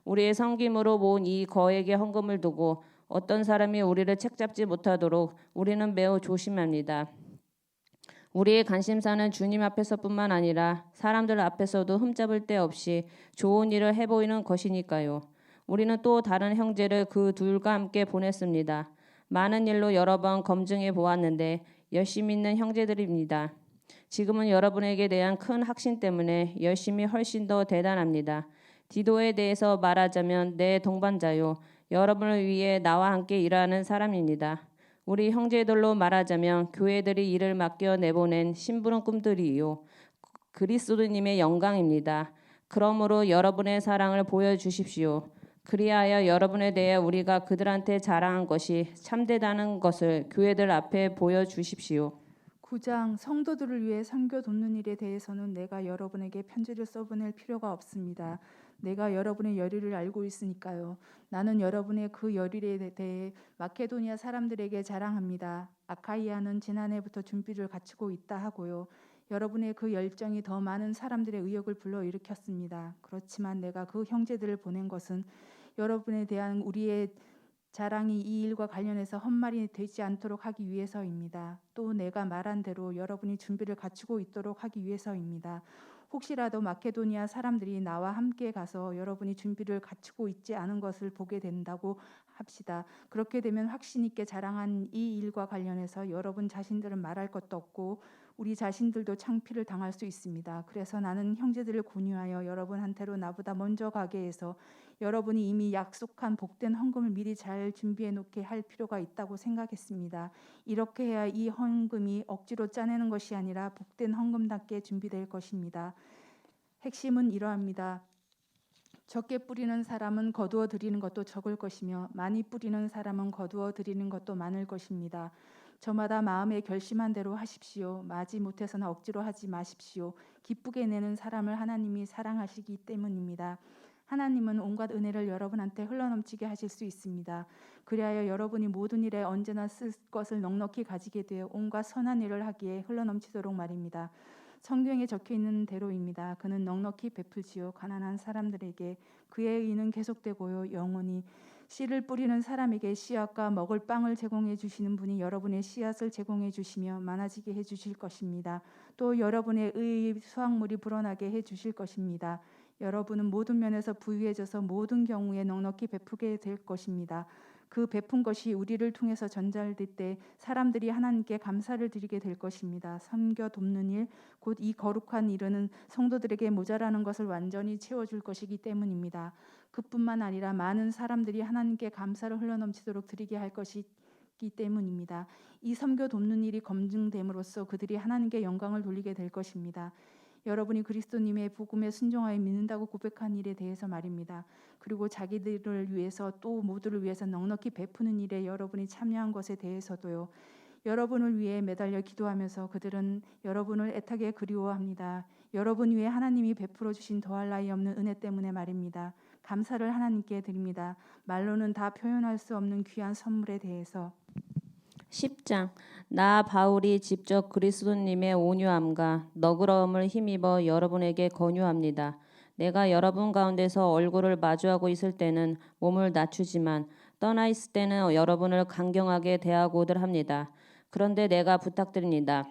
S2: 우리의 섬김으로 모은 이 거액의 헌금을 두고 어떤 사람이 우리를 책잡지 못하도록 우리는 매우 조심합니다. 우리의 관심사는 주님 앞에서뿐만 아니라 사람들 앞에서도 흠잡을 데 없이 좋은 일을 해보이는 것이니까요. 우리는 또 다른 형제를 그 둘과 함께 보냈습니다. 많은 일로 여러 번 검증해 보았는데 열심히 있는 형제들입니다. 지금은 여러분에게 대한 큰 확신 때문에 열심히 훨씬 더 대단합니다. 디도에 대해서 말하자면 내 동반자요. 여러분을 위해 나와 함께 일하는 사람입니다. 우리 형제들로 말하자면 교회들이 일을 맡겨 내보낸 심부름 꿈들이요. 그리스도님의 영광입니다. 그러므로 여러분의 사랑을 보여주십시오. 그리하여 여러분에 대해 우리가 그들한테 자랑한 것이 참되다는 것을 교회들 앞에 보여주십시오.
S1: 9장 성도들을 위해 선교 돕는 일에 대해서는 내가 여러분에게 편지를 써보낼 필요가 없습니다. 내가 여러분의 열의를 알고 있으니까요. 나는 여러분의 그 열의에 대해 마케도니아 사람들에게 자랑합니다. 아카이아는 지난해부터 준비를 갖추고 있다 하고요. 여러분의 그 열정이 더 많은 사람들의 의욕을 불러일으켰습니다. 그렇지만 내가 그 형제들을 보낸 것은 여러분에 대한 우리의 자랑이 이 일과 관련해서 헛말이 되지 않도록 하기 위해서입니다. 또 내가 말한 대로 여러분이 준비를 갖추고 있도록 하기 위해서입니다. 혹시라도 마케도니아 사람들이 나와 함께 가서 여러분이 준비를 갖추고 있지 않은 것을 보게 된다고 합시다. 그렇게 되면 확신 있게 자랑한 이 일과 관련해서 여러분 자신들은 말할 것도 없고 우리 자신들도 창피를 당할 수 있습니다. 그래서 나는 형제들을 권유하여 여러분한테로 나보다 먼저 가게 해서 여러분이 이미 약속한 복된 헌금을 미리 잘 준비해 놓게 할 필요가 있다고 생각했습니다. 이렇게 해야 이 헌금이 억지로 짜내는 것이 아니라 복된 헌금답게 준비될 것입니다. 핵심은 이러합니다. 적게 뿌리는 사람은 거두어 드리는 것도 적을 것이며 많이 뿌리는 사람은 거두어 드리는 것도 많을 것입니다. 저마다 마음에 결심한 대로 하십시오. 마지못해서는 억지로 하지 마십시오. 기쁘게 내는 사람을 하나님이 사랑하시기 때문입니다. 하나님은 온갖 은혜를 여러분한테 흘러넘치게 하실 수 있습니다. 그리하여 여러분이 모든 일에 언제나 쓸 것을 넉넉히 가지게 되어 온갖 선한 일을 하기에 흘러넘치도록 말입니다. 성경에 적혀 있는 대로입니다. 그는 넉넉히 베풀지요. 가난한 사람들에게 그의 의는 계속되고요. 영원히 씨를 뿌리는 사람에게 씨앗과 먹을 빵을 제공해 주시는 분이 여러분의 씨앗을 제공해 주시며 많아지게 해 주실 것입니다. 또 여러분의 의의 수확물이 불어나게 해 주실 것입니다. 여러분은 모든 면에서 부유해져서 모든 경우에 넉넉히 베푸게 될 것입니다. 그 베푼 것이 우리를 통해서 전달될 때 사람들이 하나님께 감사를 드리게 될 것입니다. 섬겨 돕는 일, 곧 이 거룩한 일은 성도들에게 모자라는 것을 완전히 채워줄 것이기 때문입니다. 그뿐만 아니라 많은 사람들이 하나님께 감사를 흘러넘치도록 드리게 할 것이기 때문입니다. 이 섬겨 돕는 일이 검증됨으로써 그들이 하나님께 영광을 돌리게 될 것입니다. 여러분이 그리스도님의 복음에 순종하여 믿는다고 고백한 일에 대해서 말입니다. 그리고 자기들을 위해서 또 모두를 위해서 넉넉히 베푸는 일에 여러분이 참여한 것에 대해서도요. 여러분을 위해 매달려 기도하면서 그들은 여러분을 애타게 그리워합니다. 여러분 위에 하나님이 베풀어 주신 더할 나위 없는 은혜 때문에 말입니다. 감사를 하나님께 드립니다. 말로는 다 표현할 수 없는 귀한 선물에 대해서.
S2: 10장 나 바울이 직접 그리스도님의 온유함과 너그러움을 힘입어 여러분에게 권유합니다. 내가 여러분 가운데서 얼굴을 마주하고 있을 때는 몸을 낮추지만 떠나 있을 때는 여러분을 강경하게 대하고들 합니다. 그런데 내가 부탁드립니다.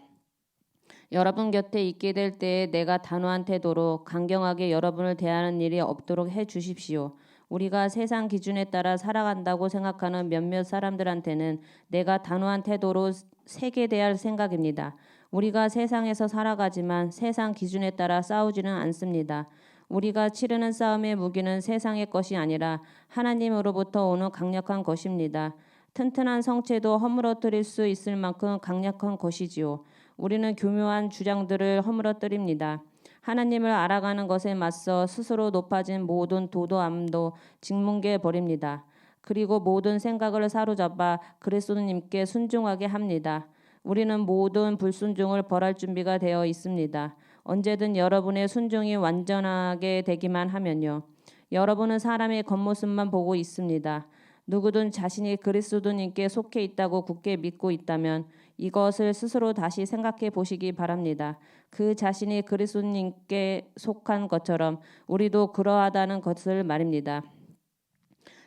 S2: 여러분 곁에 있게 될 때에 내가 단호한 태도로 강경하게 여러분을 대하는 일이 없도록 해 주십시오. 우리가 세상 기준에 따라 살아간다고 생각하는 몇몇 사람들한테는 내가 단호한 태도로 세게 대할 생각입니다. 우리가 세상에서 살아가지만 세상 기준에 따라 싸우지는 않습니다. 우리가 치르는 싸움의 무기는 세상의 것이 아니라 하나님으로부터 오는 강력한 것입니다. 튼튼한 성체도 허물어뜨릴 수 있을 만큼 강력한 것이지요. 우리는 교묘한 주장들을 허물어뜨립니다. 하나님을 알아가는 것에 맞서 스스로 높아진 모든 도도함도 짓뭉개 버립니다. 그리고 모든 생각을 사로잡아 그리스도님께 순종하게 합니다. 우리는 모든 불순종을 벌할 준비가 되어 있습니다. 언제든 여러분의 순종이 완전하게 되기만 하면요. 여러분은 사람의 겉모습만 보고 있습니다. 누구든 자신이 그리스도님께 속해 있다고 굳게 믿고 있다면 이것을 스스로 다시 생각해 보시기 바랍니다. 그 자신이 그리스도님께 속한 것처럼 우리도 그러하다는 것을 말입니다.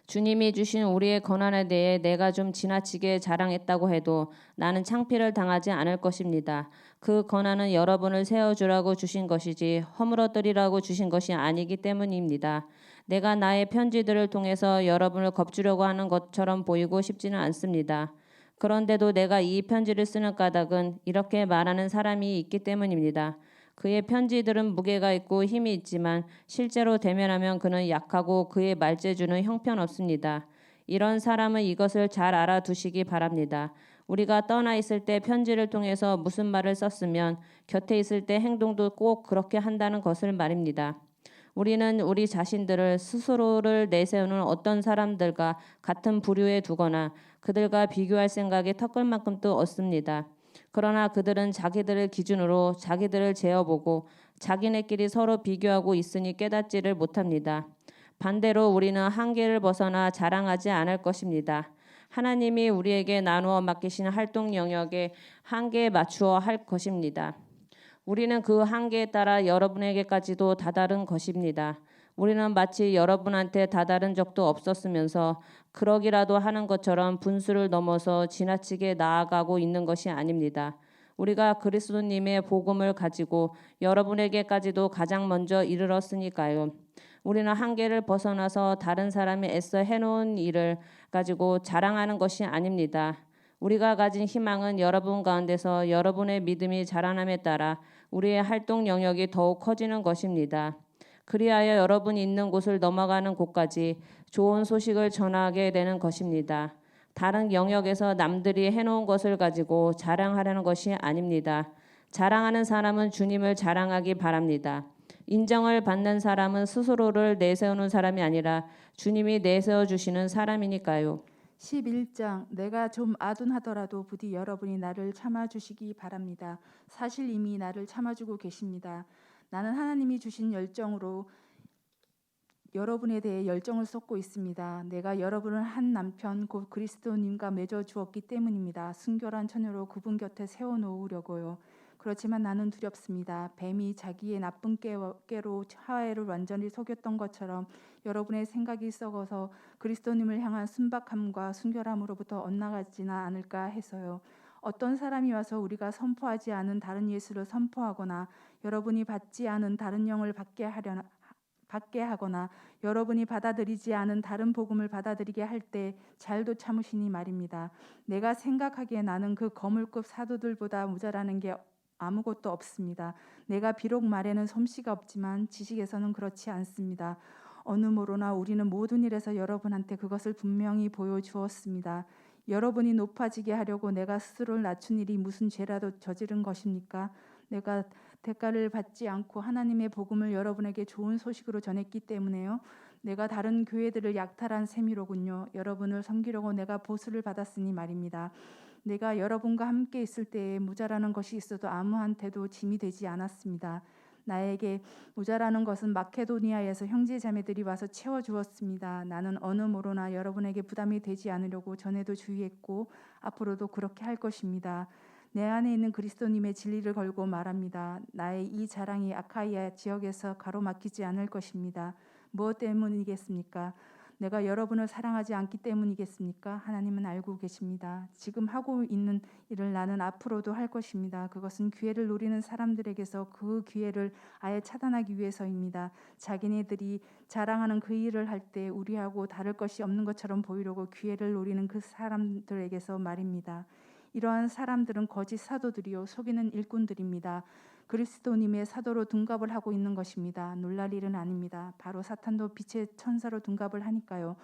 S2: 주님이 주신 우리의 권한에 대해 내가 좀 지나치게 자랑했다고 해도 나는 창피를 당하지 않을 것입니다. 그 권한은 여러분을 세워주라고 주신 것이지 허물어뜨리라고 주신 것이 아니기 때문입니다. 내가 나의 편지들을 통해서 여러분을 겁주려고 하는 것처럼 보이고 싶지는 않습니다. 그런데도 내가 이 편지를 쓰는 까닭은 이렇게 말하는 사람이 있기 때문입니다. 그의 편지들은 무게가 있고 힘이 있지만 실제로 대면하면 그는 약하고 그의 말재주는 형편없습니다. 이런 사람은 이것을 잘 알아두시기 바랍니다. 우리가 떠나 있을 때 편지를 통해서 무슨 말을 썼으면 곁에 있을 때 행동도 꼭 그렇게 한다는 것을 말입니다. 우리는 우리 자신들을 스스로를 내세우는 어떤 사람들과 같은 부류에 두거나 그들과 비교할 생각이 턱걸만큼도 없습니다. 그러나 그들은 자기들을 기준으로 자기들을 재어보고 자기네끼리 서로 비교하고 있으니 깨닫지를 못합니다. 반대로 우리는 한계를 벗어나 자랑하지 않을 것입니다. 하나님이 우리에게 나누어 맡기신 활동 영역에 한계에 맞추어 할 것입니다. 우리는 그 한계에 따라 여러분에게까지도 다다른 것입니다. 우리는 마치 여러분한테 다다른 적도 없었으면서 그러기라도 하는 것처럼 분수를 넘어서 지나치게 나아가고 있는 것이 아닙니다. 우리가 그리스도님의 복음을 가지고 여러분에게까지도 가장 먼저 이르렀으니까요. 우리는 한계를 벗어나서 다른 사람이 애써 해놓은 일을 가지고 자랑하는 것이 아닙니다. 우리가 가진 희망은 여러분 가운데서 여러분의 믿음이 자라남에 따라 우리의 활동 영역이 더욱 커지는 것입니다. 그리하여 여러분이 있는 곳을 넘어가는 곳까지 좋은 소식을 전하게 되는 것입니다. 다른 영역에서 남들이 해놓은 것을 가지고 자랑하려는 것이 아닙니다. 자랑하는 사람은 주님을 자랑하기 바랍니다. 인정을 받는 사람은 스스로를 내세우는 사람이 아니라 주님이 내세워 주시는 사람이니까요.
S1: 11장 내가 좀 아둔하더라도 부디 여러분이 나를 참아주시기 바랍니다. 사실 이미 나를 참아주고 계십니다. 나는 하나님이 주신 열정으로 여러분에 대해 열정을 쏟고 있습니다. 내가 여러분을 한 남편 곧 그리스도님과 맺어 주었기 때문입니다. 순결한 처녀로 그분 곁에 세워놓으려고요. 그렇지만 나는 두렵습니다. 뱀이 자기의 나쁜 깨로 하와를 완전히 속였던 것처럼 여러분의 생각이 썩어서 그리스도님을 향한 순박함과 순결함으로부터 엇나가지는 않을까 해서요. 어떤 사람이 와서 우리가 선포하지 않은 다른 예수를 선포하거나 여러분이 받지 않은 다른 영을 받게 하거나 여러분이 받아들이지 않은 다른 복음을 받아들이게 할 때 잘도 참으시니 말입니다. 내가 생각하기에 나는 그 거물급 사도들보다 모자라는 게 아무것도 없습니다. 내가 비록 말에는 솜씨가 없지만 지식에서는 그렇지 않습니다. 어느 모로나 우리는 모든 일에서 여러분한테 그것을 분명히 보여주었습니다. 여러분이 높아지게 하려고 내가 스스로를 낮춘 일이 무슨 죄라도 저지른 것입니까? 내가 대가를 받지 않고 하나님의 복음을 여러분에게 좋은 소식으로 전했기 때문에요. 내가 다른 교회들을 약탈한 셈이로군요. 여러분을 섬기려고 내가 보수를 받았으니 말입니다. 내가 여러분과 함께 있을 때에 모자라는 것이 있어도 아무한테도 짐이 되지 않았습니다. 나에게 모자라는 것은 마케도니아에서 형제 자매들이 와서 채워주었습니다. 나는 어느 모로나 여러분에게 부담이 되지 않으려고 전에도 주의했고 앞으로도 그렇게 할 것입니다. 내 안에 있는 그리스도님의 진리를 걸고 말합니다. 나의 이 자랑이 아카이아 지역에서 가로막히지 않을 것입니다. 무엇 때문이겠습니까? 내가 여러분을 사랑하지 않기 때문이겠습니까? 하나님은 알고 계십니다. 지금 하고 있는 일을 나는 앞으로도 할 것입니다. 그것은 기회를 노리는 사람들에게서 그 기회를 아예 차단하기 위해서입니다. 자기네들이 자랑하는 그 일을 할 때 우리하고 다를 것이 없는 것처럼 보이려고 기회를 노리는 그 사람들에게서 말입니다. 이러한 사람들은 거짓 사도들이요 속이는 일꾼들입니다. 그리스도님의 사도로 둔갑을 하고 있는 것입니다. 놀랄 일은 아닙니다. 바로 사탄도 빛의 천사로 둔갑을 하니까요.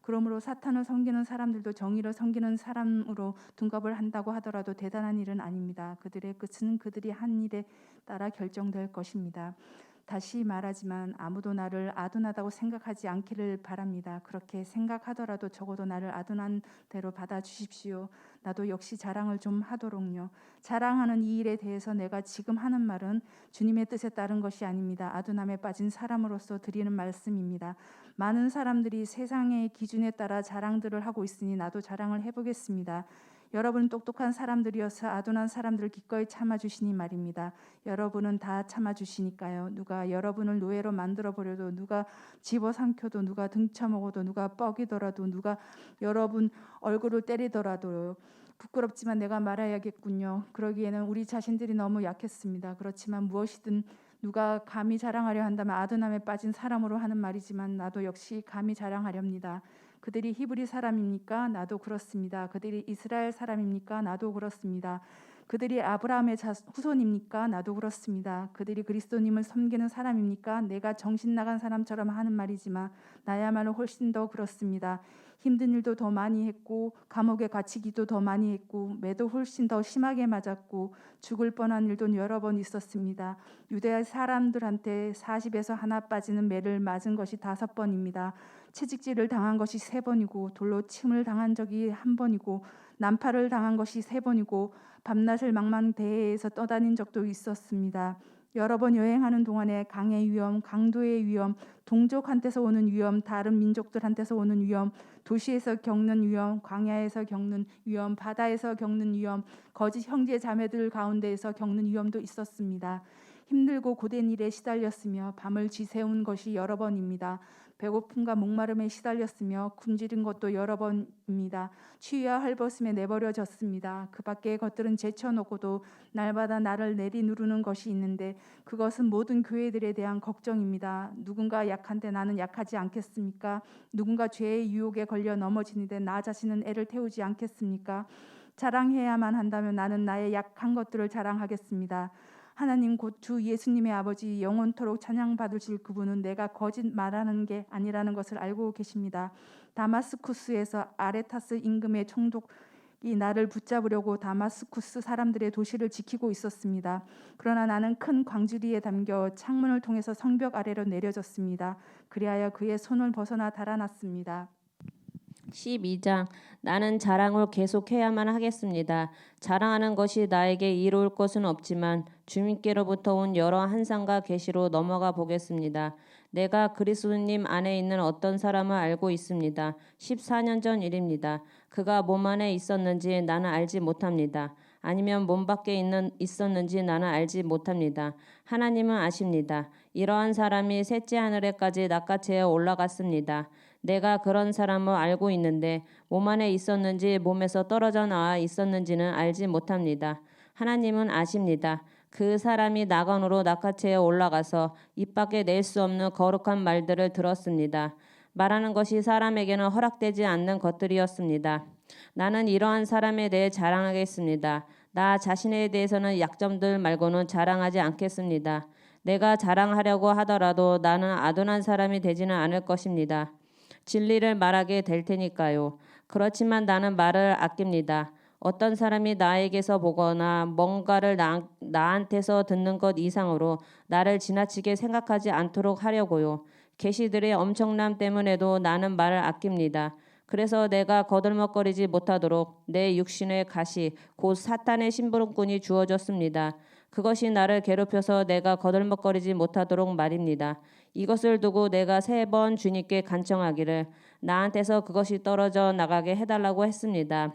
S1: 그러므로 사탄을 섬기는 사람들도 정의를 섬기는 사람으로 둔갑을 한다고 하더라도 대단한 일은 아닙니다. 그들의 끝은 그들이 한 일에 따라 결정될 것입니다. 다시 말하지만 아무도 나를 아둔하다고 생각하지 않기를 바랍니다. 그렇게 생각하더라도 적어도 나를 아둔한 대로 받아주십시오. 나도 역시 자랑을 좀 하도록요. 자랑하는 이 일에 대해서 내가 지금 하는 말은 주님의 뜻에 따른 것이 아닙니다. 아둔함에 빠진 사람으로서 드리는 말씀입니다. 많은 사람들이 세상의 기준에 따라 자랑들을 하고 있으니 나도 자랑을 해보겠습니다. 여러분 똑똑한 사람들이어서 아둔한 사람들을 기꺼이 참아주시니 말입니다. 여러분은 다 참아주시니까요. 누가 여러분을 노예로 만들어 보려도, 누가 집어삼켜도, 누가 등쳐먹어도, 누가 뻐기더라도, 누가 여러분 얼굴을 때리더라도 부끄럽지만 내가 말해야겠군요. 그러기에는 우리 자신들이 너무 약했습니다. 그렇지만 무엇이든 누가 감히 자랑하려 한다면 아둔함에 빠진 사람으로 하는 말이지만 나도 역시 감히 자랑하렵니다. 그들이 히브리 사람입니까? 나도 그렇습니다. 그들이 이스라엘 사람입니까? 나도 그렇습니다. 그들이 아브라함의 후손입니까? 나도 그렇습니다. 그들이 그리스도님을 섬기는 사람입니까? 내가 정신 나간 사람처럼 하는 말이지만 나야말로 훨씬 더 그렇습니다. 힘든 일도 더 많이 했고 감옥에 갇히기도 더 많이 했고 매도 훨씬 더 심하게 맞았고 죽을 뻔한 일도 여러 번 있었습니다. 유대 사람들한테 40에서 하나 빠지는 매를 맞은 것이 5번입니다. 채찍질을 당한 것이 3번이고 돌로 침을 당한 적이 1번이고 난파를 당한 것이 3번이고 밤낮을 망망대해에서 떠다닌 적도 있었습니다. 여러 번 여행하는 동안에 강의 위험, 강도의 위험, 동족한테서 오는 위험, 다른 민족들한테서 오는 위험, 도시에서 겪는 위험, 광야에서 겪는 위험, 바다에서 겪는 위험, 거짓 형제 자매들 가운데에서 겪는 위험도 있었습니다. 힘들고 고된 일에 시달렸으며 밤을 지새운 것이 여러 번입니다. 배고픔과 목마름에 시달렸으며 굶주린 것도 여러 번입니다. 추위와 헐벗음에 내버려졌습니다. 그 밖의 것들은 제쳐놓고도 날마다 나를 내리누르는 것이 있는데 그것은 모든 교회들에 대한 걱정입니다. 누군가 약한데 나는 약하지 않겠습니까? 누군가 죄의 유혹에 걸려 넘어지는데 나 자신은 애를 태우지 않겠습니까? 자랑해야만 한다면 나는 나의 약한 것들을 자랑하겠습니다. 하나님 곧 주 예수님의 아버지 영원토록 찬양받으실 그분은 내가 거짓 말하는 게 아니라는 것을 알고 계십니다. 다마스쿠스에서 아레타스 임금의 총독이 나를 붙잡으려고 다마스쿠스 사람들의 도시를 지키고 있었습니다. 그러나 나는 큰 광주리에 담겨 창문을 통해서 성벽 아래로 내려졌습니다. 그리하여 그의 손을 벗어나 달아났습니다.
S2: 12장 나는 자랑을 계속해야만 하겠습니다. 자랑하는 것이 나에게 이로울 것은 없지만 주님께로부터 온 여러 한상과 계시로 넘어가 보겠습니다. 내가 그리스도님 안에 있는 어떤 사람을 알고 있습니다. 14년 전 일입니다. 그가 몸 안에 있었는지 나는 알지 못합니다. 아니면 몸 밖에 있었는지 나는 알지 못합니다. 하나님은 아십니다. 이러한 사람이 셋째 하늘에까지 낚아채어 올라갔습니다. 내가 그런 사람을 알고 있는데 몸 안에 있었는지 몸에서 떨어져 나와 있었는지는 알지 못합니다. 하나님은 아십니다. 그 사람이 낙원으로 낚아채어 올라가서 입 밖에 낼 수 없는 거룩한 말들을 들었습니다. 말하는 것이 사람에게는 허락되지 않는 것들이었습니다. 나는 이러한 사람에 대해 자랑하겠습니다. 나 자신에 대해서는 약점들 말고는 자랑하지 않겠습니다. 내가 자랑하려고 하더라도 나는 아둔한 사람이 되지는 않을 것입니다. 진리를 말하게 될 테니까요. 그렇지만 나는 말을 아낍니다. 어떤 사람이 나에게서 보거나 뭔가를 나한테서 듣는 것 이상으로 나를 지나치게 생각하지 않도록 하려고요. 계시들의 엄청남 때문에도 나는 말을 아낍니다. 그래서 내가 거들먹거리지 못하도록 내 육신의 가시 곧 사탄의 심부름꾼이 주어졌습니다. 그것이 나를 괴롭혀서 내가 거들먹거리지 못하도록 말입니다. 이것을 두고 내가 3번 주님께 간청하기를 나한테서 그것이 떨어져 나가게 해달라고 했습니다.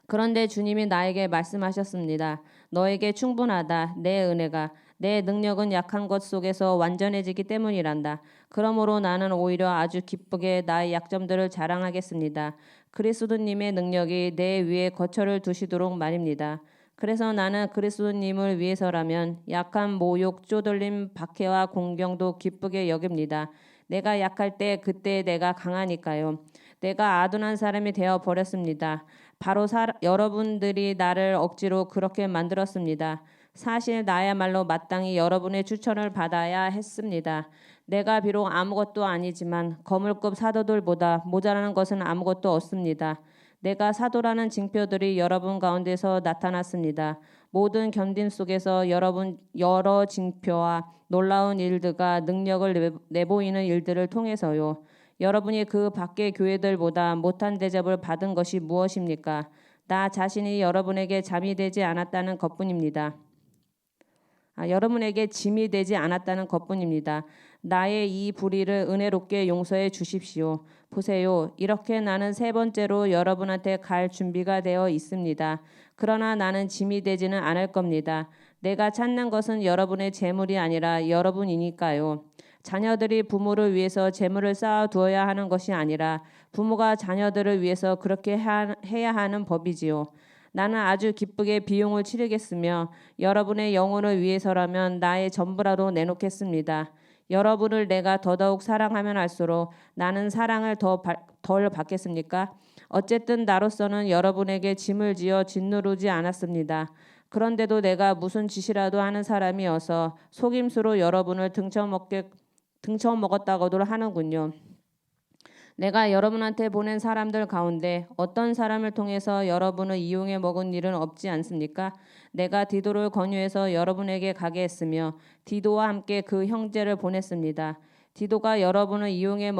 S2: 그런데 주님이 나에게 말씀하셨습니다. 너에게 충분하다. 내 은혜가 내 능력은 약한 것 속에서 완전해지기 때문이란다. 그러므로 나는 오히려 아주 기쁘게 나의 약점들을 자랑하겠습니다. 그리스도님의 능력이 내 위에 거처를 두시도록 말입니다. 그래서 나는 그리스도님을 위해서라면 약한 모욕, 쪼들림, 박해와 공경도 기쁘게 여깁니다. 내가 약할 때 그때 내가 강하니까요. 내가 아둔한 사람이 되어 버렸습니다. 바로 여러분들이 나를 억지로 그렇게 만들었습니다. 사실 나야말로 마땅히 여러분의 추천을 받아야 했습니다. 내가 비록 아무것도 아니지만 거물급 사도들보다 모자라는 것은 아무것도 없습니다. 내가 사도라는 징표들이 여러분 가운데서 나타났습니다. 모든 견딘 속에서 여러분 여러 징표와 놀라운 일들과 능력을 내보이는 일들을 통해서요. 여러분이 그 밖의 교회들보다 못한 대접을 받은 것이 무엇입니까? 나 자신이 여러분에게 잠이 되지 않았다는 것뿐입니다. 여러분에게 짐이 되지 않았다는 것뿐입니다. 나의 이 불의를 은혜롭게 용서해 주십시오. 보세요. 이렇게 나는 세 번째로 여러분한테 갈 준비가 되어 있습니다. 그러나 나는 짐이 되지는 않을 겁니다. 내가 찾는 것은 여러분의 재물이 아니라 여러분이니까요. 자녀들이 부모를 위해서 재물을 쌓아 두어야 하는 것이 아니라 부모가 자녀들을 위해서 그렇게 해야 하는 법이지요. 나는 아주 기쁘게 비용을 치르겠으며 여러분의 영혼을 위해서라면 나의 전부라도 내놓겠습니다. 여러분을 내가 더더욱 사랑하면 할수록 나는 사랑을 덜 받겠습니까? 어쨌든 나로서는 여러분에게 짐을 지어 짓누르지 않았습니다. 그런데도 내가 무슨 짓이라도 하는 사람이어서 속임수로 여러분을 등쳐먹었다고도 하는군요. 내가 여러분한테 보낸 사람들 가운데 어떤 사람을 통해서 여러분을 이용해 먹은 일은 없지 않습니까? 내가 디도를 권유해서 여러분에게 가게 했으며 디도와 함께 그 형제를 보냈습니다. 디도가 여러분을 이용해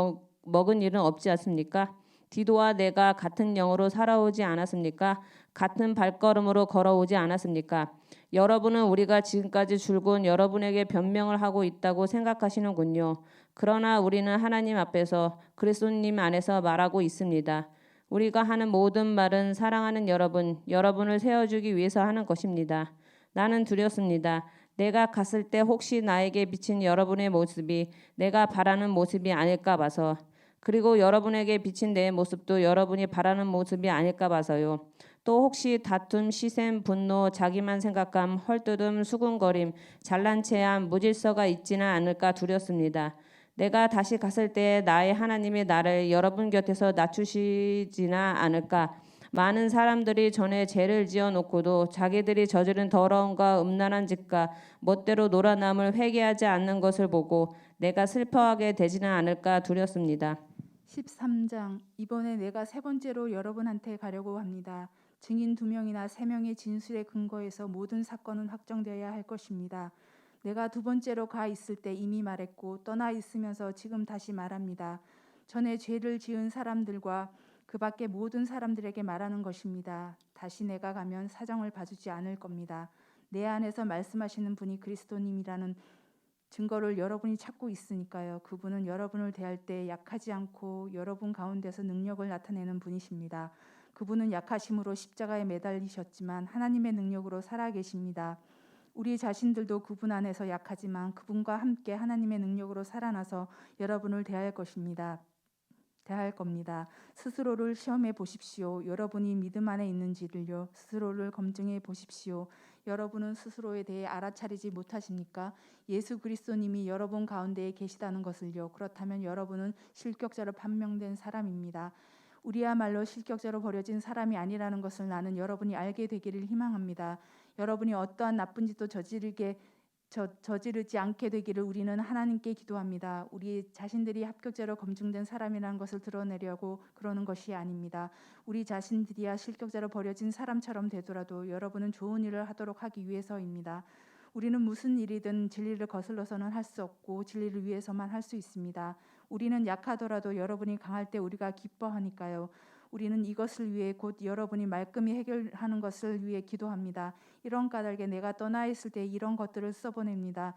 S2: 먹은 일은 없지 않습니까? 디도와 내가 같은 영으로 살아오지 않았습니까? 같은 발걸음으로 걸어오지 않았습니까? 여러분은 우리가 지금까지 줄곧 여러분에게 변명을 하고 있다고 생각하시는군요. 그러나 우리는 하나님 앞에서 그리스도님 안에서 말하고 있습니다. 우리가 하는 모든 말은 사랑하는 여러분을 세워주기 위해서 하는 것입니다. 나는 두렵습니다. 내가 갔을 때 혹시 나에게 비친 여러분의 모습이 내가 바라는 모습이 아닐까 봐서, 그리고 여러분에게 비친 내 모습도 여러분이 바라는 모습이 아닐까 봐서요. 또 혹시 다툼, 시샘, 분노, 자기만 생각함, 헐뜯음, 수군거림, 잘난 체함, 무질서가 있지는 않을까 두렵습니다. 내가 다시 갔을 때 나의 하나님이 나를 여러분 곁에서 낮추시지나 않을까. 많은 사람들이 전에 죄를 지어놓고도 자기들이 저지른 더러움과 음란한 짓과 멋대로 놀아남을 회개하지 않는 것을 보고 내가 슬퍼하게 되지는 않을까 두렵습니다.
S1: 13장. 이번에 내가 세 번째로 여러분한테 가려고 합니다. 증인 2명이나 3명의 진술에 근거해서 모든 사건은 확정되어야 할 것입니다. 내가 두 번째로 가 있을 때 이미 말했고 떠나 있으면서 지금 다시 말합니다. 전에 죄를 지은 사람들과 그 밖의 모든 사람들에게 말하는 것입니다. 다시 내가 가면 사정을 봐주지 않을 겁니다. 내 안에서 말씀하시는 분이 그리스도님이라는 증거를 여러분이 찾고 있으니까요. 그분은 여러분을 대할 때 약하지 않고 여러분 가운데서 능력을 나타내는 분이십니다. 그분은 약하심으로 십자가에 매달리셨지만 하나님의 능력으로 살아계십니다. 우리 자신들도 그분 안에서 약하지만 그분과 함께 하나님의 능력으로 살아나서 여러분을 대할 겁니다. 스스로를 시험해 보십시오. 여러분이 믿음 안에 있는지를요. 스스로를 검증해 보십시오. 여러분은 스스로에 대해 알아차리지 못하십니까? 예수 그리스도님이 여러분 가운데에 계시다는 것을요. 그렇다면 여러분은 실격자로 판명된 사람입니다. 우리야말로 실격자로 버려진 사람이 아니라는 것을 나는 여러분이 알게 되기를 희망합니다. 여러분이 어떠한 나쁜 짓도 저지르지 않게 되기를 우리는 하나님께 기도합니다. 우리 자신들이 합격자로 검증된 사람이라는 것을 드러내려고 그러는 것이 아닙니다. 우리 자신들이야 실격자로 버려진 사람처럼 되더라도 여러분은 좋은 일을 하도록 하기 위해서입니다. 우리는 무슨 일이든 진리를 거슬러서는 할 수 없고 진리를 위해서만 할 수 있습니다. 우리는 약하더라도 여러분이 강할 때 우리가 기뻐하니까요. 우리는 이것을 위해 곧 여러분이 말끔히 해결하는 것을 위해 기도합니다. 이런 까닭에 내가 떠나 있을 때 이런 것들을 써보냅니다.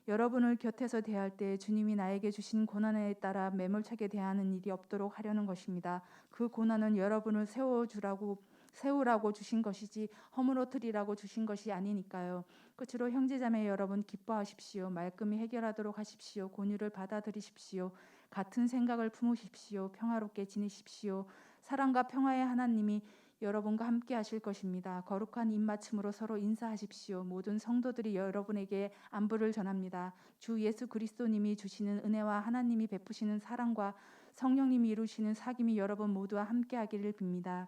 S1: 여러분을 곁에서 대할 때 주님이 나에게 주신 고난에 따라 매몰차게 대하는 일이 없도록 하려는 것입니다. 그 고난은 여러분을 세워주라고 세우라고 주신 것이지 허물어뜨리라고 주신 것이 아니니까요. 끝으로 형제자매 여러분 기뻐하십시오. 말끔히 해결하도록 하십시오. 권유를 받아들이십시오. 같은 생각을 품으십시오. 평화롭게 지내십시오. 사랑과 평화의 하나님이 여러분과 함께 하실 것입니다. 거룩한 입맞춤으로 서로 인사하십시오. 모든 성도들이 여러분에게 안부를 전합니다. 주 예수 그리스도님이 주시는 은혜와 하나님이 베푸시는 사랑과 성령님이 이루시는 사귐이 여러분 모두와 함께 하기를 빕니다.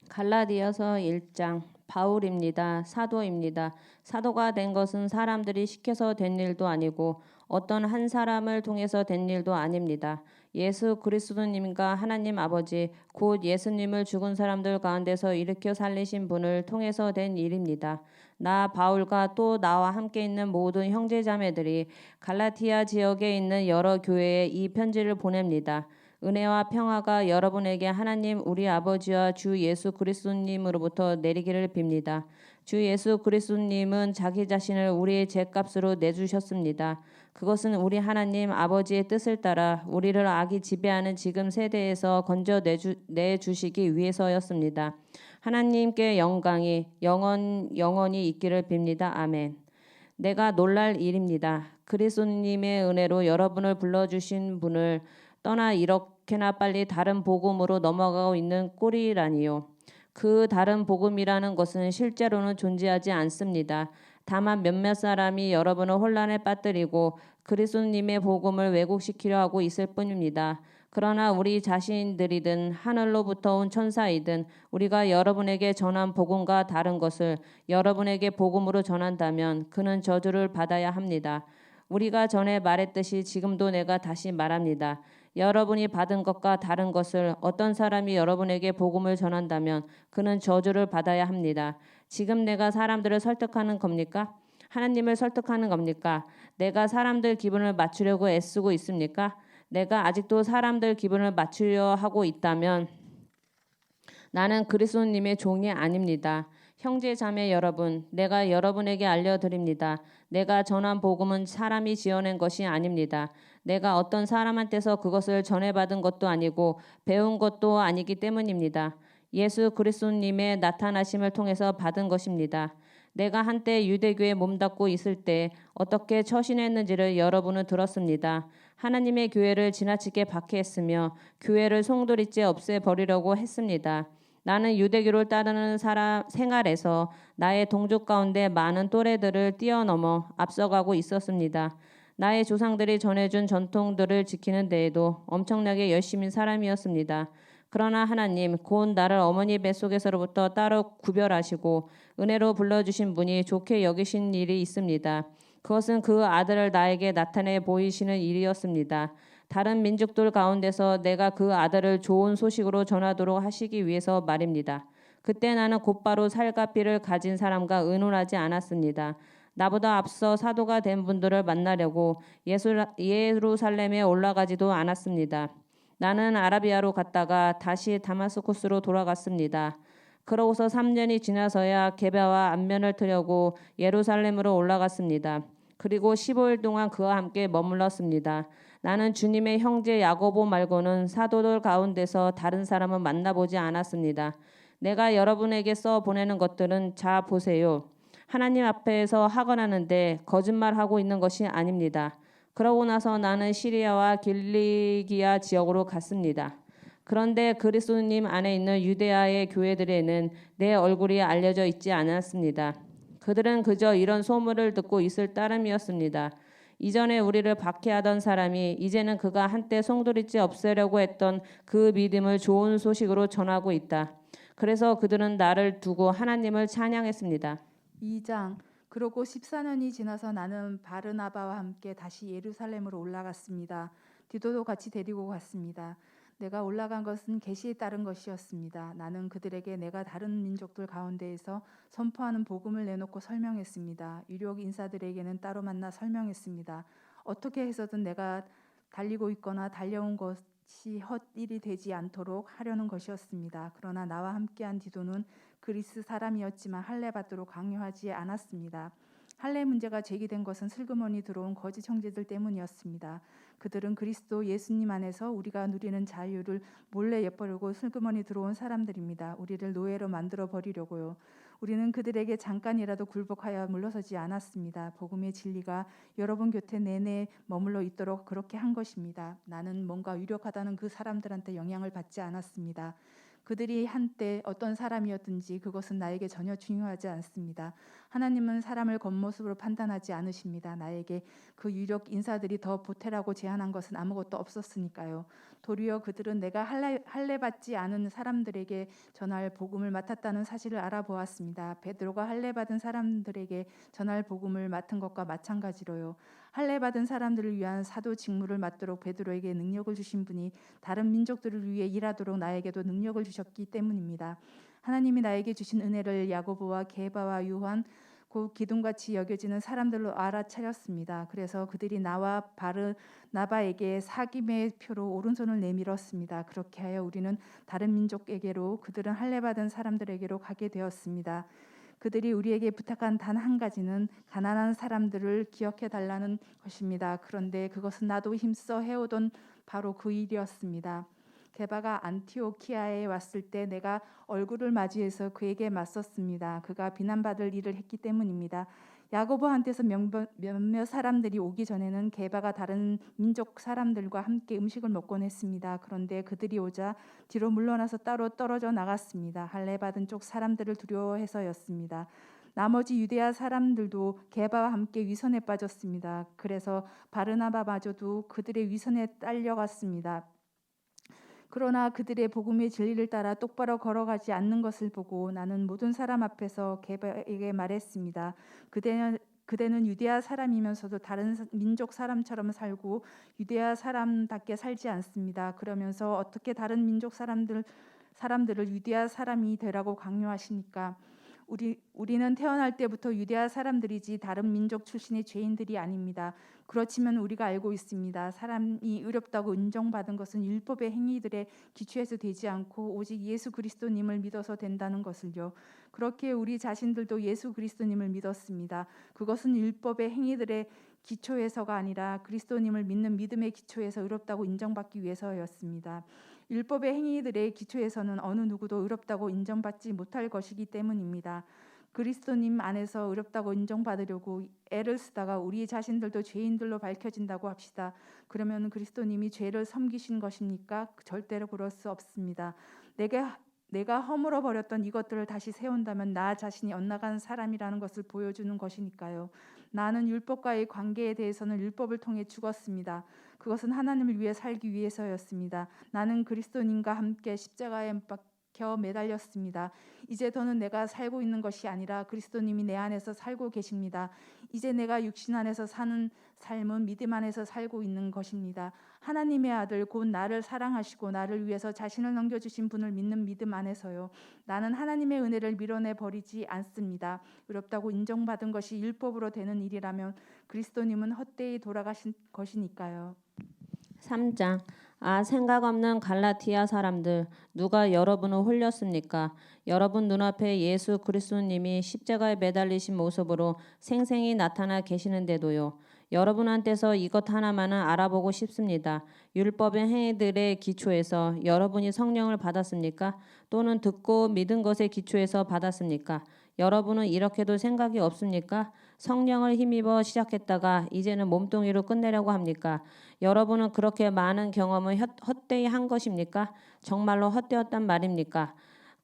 S2: 갈라디아서 1장. 바울입니다. 사도입니다. 사도가 된 것은 사람들이 시켜서 된 일도 아니고 어떤 한 사람을 통해서 된 일도 아닙니다. 예수 그리스도님과 하나님 아버지 곧 예수님을 죽은 사람들 가운데서 일으켜 살리신 분을 통해서 된 일입니다. 나 바울과 또 나와 함께 있는 모든 형제자매들이 갈라티아 지역에 있는 여러 교회에 이 편지를 보냅니다. 은혜와 평화가 여러분에게 하나님 우리 아버지와 주 예수 그리스도님으로부터 내리기를 빕니다. 주 예수 그리스도님은 자기 자신을 우리의 죄값으로 내주셨습니다. 그것은 우리 하나님 아버지의 뜻을 따라 우리를 악이 지배하는 지금 세대에서 건져 내주시기 위해서였습니다. 하나님께 영광이 영원히 있기를 빕니다. 아멘. 내가 놀랄 일입니다. 그리스도님의 은혜로 여러분을 불러주신 분을 떠나 이렇게나 빨리 다른 복음으로 넘어가고 있는 꼴이라니요. 그 다른 복음이라는 것은 실제로는 존재하지 않습니다. 다만 몇몇 사람이 여러분을 혼란에 빠뜨리고 그리스도님의 복음을 왜곡시키려 하고 있을 뿐입니다. 그러나 우리 자신들이든 하늘로부터 온 천사이든 우리가 여러분에게 전한 복음과 다른 것을 여러분에게 복음으로 전한다면 그는 저주를 받아야 합니다. 우리가 전에 말했듯이 지금도 내가 다시 말합니다. 여러분이 받은 것과 다른 것을 어떤 사람이 여러분에게 복음을 전한다면 그는 저주를 받아야 합니다. 지금 내가 사람들을 설득하는 겁니까? 하나님을 설득하는 겁니까? 내가 사람들 기분을 맞추려고 애쓰고 있습니까? 내가 아직도 사람들 기분을 맞추려 하고 있다면 나는 그리스도님의 종이 아닙니다. 형제 자매 여러분, 내가 여러분에게 알려드립니다. 내가 전한 복음은 사람이 지어낸 것이 아닙니다. 내가 어떤 사람한테서 그것을 전해받은 것도 아니고 배운 것도 아니기 때문입니다. 예수 그리스도님의 나타나심을 통해서 받은 것입니다. 내가 한때 유대교에 몸담고 있을 때 어떻게 처신했는지를 여러분은 들었습니다. 하나님의 교회를 지나치게 박해했으며 교회를 송두리째 없애버리려고 했습니다. 나는 유대교를 따르는 생활에서 나의 동족 가운데 많은 또래들을 뛰어넘어 앞서가고 있었습니다. 나의 조상들이 전해준 전통들을 지키는 데에도 엄청나게 열심인 사람이었습니다. 그러나 하나님, 곧 나를 어머니 뱃속에서로부터 따로 구별하시고 은혜로 불러주신 분이 좋게 여기신 일이 있습니다. 그것은 그 아들을 나에게 나타내 보이시는 일이었습니다. 다른 민족들 가운데서 내가 그 아들을 좋은 소식으로 전하도록 하시기 위해서 말입니다. 그때 나는 곧바로 살과 피를 가진 사람과 의논하지 않았습니다. 나보다 앞서 사도가 된 분들을 만나려고 예루살렘에 올라가지도 않았습니다. 나는 아라비아로 갔다가 다시 다마스쿠스로 돌아갔습니다. 그러고서 3년이 지나서야 게바와 안면을 트려고 예루살렘으로 올라갔습니다. 그리고 15일 동안 그와 함께 머물렀습니다. 나는 주님의 형제 야고보 말고는 사도들 가운데서 다른 사람은 만나보지 않았습니다. 내가 여러분에게 써 보내는 것들은 자 보세요. 하나님 앞에서 학언하는데 거짓말하고 있는 것이 아닙니다. 그러고 나서 나는 시리아와 길리기아 지역으로 갔습니다. 그런데 그리스도님 안에 있는 유대아의 교회들에는 내 얼굴이 알려져 있지 않았습니다. 그들은 그저 이런 소문을 듣고 있을 따름이었습니다. 이전에 우리를 박해하던 사람이 이제는 그가 한때 송두리째 없애려고 했던 그 믿음을 좋은 소식으로 전하고 있다. 그래서 그들은 나를 두고 하나님을 찬양했습니다.
S1: 2장. 그러고 14년이 지나서 나는 바르나바와 함께 다시 예루살렘으로 올라갔습니다. 디도도 같이 데리고 갔습니다. 내가 올라간 것은 계시에 따른 것이었습니다. 나는 그들에게 내가 다른 민족들 가운데에서 선포하는 복음을 내놓고 설명했습니다. 유력 인사들에게는 따로 만나 설명했습니다. 어떻게 해서든 내가 달리고 있거나 달려온 것이 헛일이 되지 않도록 하려는 것이었습니다. 그러나 나와 함께한 디도는 그리스 사람이었지만 할례 받도록 강요하지 않았습니다. 할례 문제가 제기된 것은 슬그머니 들어온 거짓 형제들 때문이었습니다. 그들은 그리스도 예수님 안에서 우리가 누리는 자유를 몰래 엿보려고 슬그머니 들어온 사람들입니다. 우리를 노예로 만들어 버리려고요. 우리는 그들에게 잠깐이라도 굴복하여 물러서지 않았습니다. 복음의 진리가 여러분 곁에 내내 머물러 있도록 그렇게 한 것입니다. 나는 뭔가 유력하다는 그 사람들한테 영향을 받지 않았습니다. 그들이 한때 어떤 사람이었든지 그것은 나에게 전혀 중요하지 않습니다. 하나님은 사람을 겉모습으로 판단하지 않으십니다. 나에게 그 유력 인사들이 더 보태라고 제안한 것은 아무것도 없었으니까요. 도리어 그들은 내가 할례 받지 않은 사람들에게 전할 복음을 맡았다는 사실을 알아보았습니다. 베드로가 할례 받은 사람들에게 전할 복음을 맡은 것과 마찬가지로요. 할례 받은 사람들을 위한 사도 직무를 맡도록 베드로에게 능력을 주신 분이 다른 민족들을 위해 일하도록 나에게도 능력을 주셨기 때문입니다. 하나님이 나에게 주신 은혜를 야고보와 게바와 요한 곧 기둥같이 여겨지는 사람들로 알아차렸습니다. 그래서 그들이 나와 바르나바에게 사귐의 표로 오른손을 내밀었습니다. 그렇게 하여 우리는 다른 민족에게로 그들은 할례 받은 사람들에게로 가게 되었습니다. 그들이 우리에게 부탁한 단 한 가지는 가난한 사람들을 기억해 달라는 것입니다. 그런데 그것은 나도 힘써 해오던 바로 그 일이었습니다. 게바가 안티오키아에 왔을 때 내가 얼굴을 맞이해서 그에게 맞섰습니다. 그가 비난받을 일을 했기 때문입니다. 야고보한테서 몇몇 사람들이 오기 전에는 게바가 다른 민족 사람들과 함께 음식을 먹곤 했습니다. 그런데 그들이 오자 뒤로 물러나서 따로 떨어져 나갔습니다. 할례 받은 쪽 사람들을 두려워해서였습니다. 나머지 유대야 사람들도 게바와 함께 위선에 빠졌습니다. 그래서 바르나바마저도 그들의 위선에 딸려갔습니다. 그러나 그들의 복음의 진리를 따라 똑바로 걸어가지 않는 것을 보고 나는 모든 사람 앞에서 게바에게 말했습니다. 그대는 유대아 사람이면서도 다른 민족 사람처럼 살고 유대아 사람답게 살지 않습니다. 그러면서 어떻게 다른 민족 사람들을 유대아 사람이 되라고 강요하십니까? 우리는 태어날 때부터 유대아 사람들이지 다른 민족 출신의 죄인들이 아닙니다. 그렇지만 우리가 알고 있습니다. 사람이 의롭다고 인정받은 것은 율법의 행위들에 기초해서 되지 않고 오직 예수 그리스도님을 믿어서 된다는 것을요. 그렇게 우리 자신들도 예수 그리스도님을 믿었습니다. 그것은 율법의 행위들의 기초에서가 아니라 그리스도님을 믿는 믿음의 기초에서 의롭다고 인정받기 위해서였습니다. 율법의 행위들의 기초에서는 어느 누구도 의롭다고 인정받지 못할 것이기 때문입니다. 그리스도님 안에서 의롭다고 인정받으려고 애를 쓰다가 우리 자신들도 죄인들로 밝혀진다고 합시다. 그러면 그리스도님이 죄를 섬기신 것입니까? 절대로 그럴 수 없습니다. 내가 허물어 버렸던 이것들을 다시 세운다면 나 자신이 엇나간 사람이라는 것을 보여주는 것이니까요. 나는 율법과의 관계에 대해서는 율법을 통해 죽었습니다. 그것은 하나님을 위해 살기 위해서였습니다. 나는 그리스도님과 함께 십자가에 박혀 매달렸습니다. 이제 더는 내가 살고 있는 것이 아니라 그리스도님이 내 안에서 살고 계십니다. 이제 내가 육신 안에서 사는 삶은 믿음 안에서 살고 있는 것입니다. 하나님의 아들 곧 나를 사랑하시고 나를 위해서 자신을 넘겨주신 분을 믿는 믿음 안에서요. 나는 하나님의 은혜를 밀어내 버리지 않습니다. 의롭다고 인정받은 것이 율법으로 되는 일이라면 그리스도님은 헛되이 돌아가신 것이니까요.
S2: 3장. 생각 없는 갈라티아 사람들, 누가 여러분을 홀렸습니까? 여러분 눈앞에 예수 그리스도님이 십자가에 매달리신 모습으로 생생히 나타나 계시는데도요. 여러분한테서 이것 하나만은 알아보고 싶습니다. 율법의 행위들의 기초에서 여러분이 성령을 받았습니까? 또는 듣고 믿은 것의 기초에서 받았습니까? 여러분은 이렇게도 생각이 없습니까? 성령을 힘입어 시작했다가 이제는 몸뚱이로 끝내려고 합니까? 여러분은 그렇게 많은 경험을 헛되이 한 것입니까? 정말로 헛되었단 말입니까?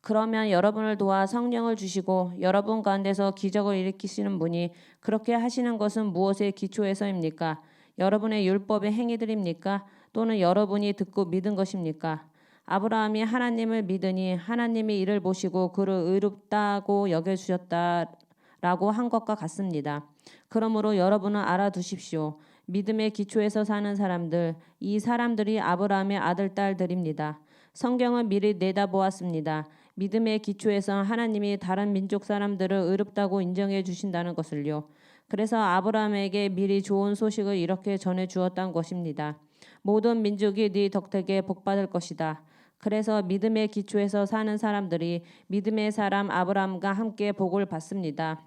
S2: 그러면 여러분을 도와 성령을 주시고 여러분 가운데서 기적을 일으키시는 분이 그렇게 하시는 것은 무엇의 기초에서입니까? 여러분의 율법의 행위들입니까? 또는 여러분이 듣고 믿은 것입니까? 아브라함이 하나님을 믿으니 하나님이 이를 보시고 그를 의롭다고 여겨주셨다라고 한 것과 같습니다. 그러므로 여러분은 알아두십시오. 믿음의 기초에서 사는 사람들, 이 사람들이 아브라함의 아들, 딸들입니다. 성경은 미리 내다보았습니다. 믿음의 기초에서 하나님이 다른 민족 사람들을 의롭다고 인정해 주신다는 것을요. 그래서 아브라함에게 미리 좋은 소식을 이렇게 전해 주었다는 것입니다. 모든 민족이 네 덕택에 복받을 것이다. 그래서 믿음의 기초에서 사는 사람들이 믿음의 사람 아브라함과 함께 복을 받습니다.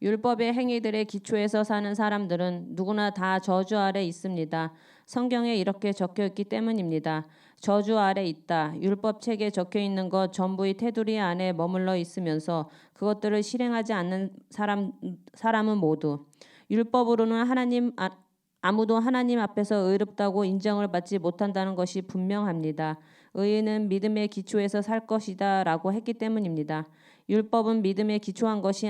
S2: 율법의 행위들의 기초에서 사는 사람들은 누구나 다 저주 아래 있습니다. 성경에 이렇게 적혀 있기 때문입니다. 저주 아래 있다. 율법 책에 적혀 있는 것 전부의 테두리 안에 머물러 있으면서 그것들을 실행하지 않는 사람은 모두 율법으로는 아무도 하나님 앞에서 의롭다고 인정을 받지 못한다는 것이 분명합니다. 의인은 믿음의 기초에서 살 것이다라고 했기 때문입니다. 율법은 믿음에 기초한 것이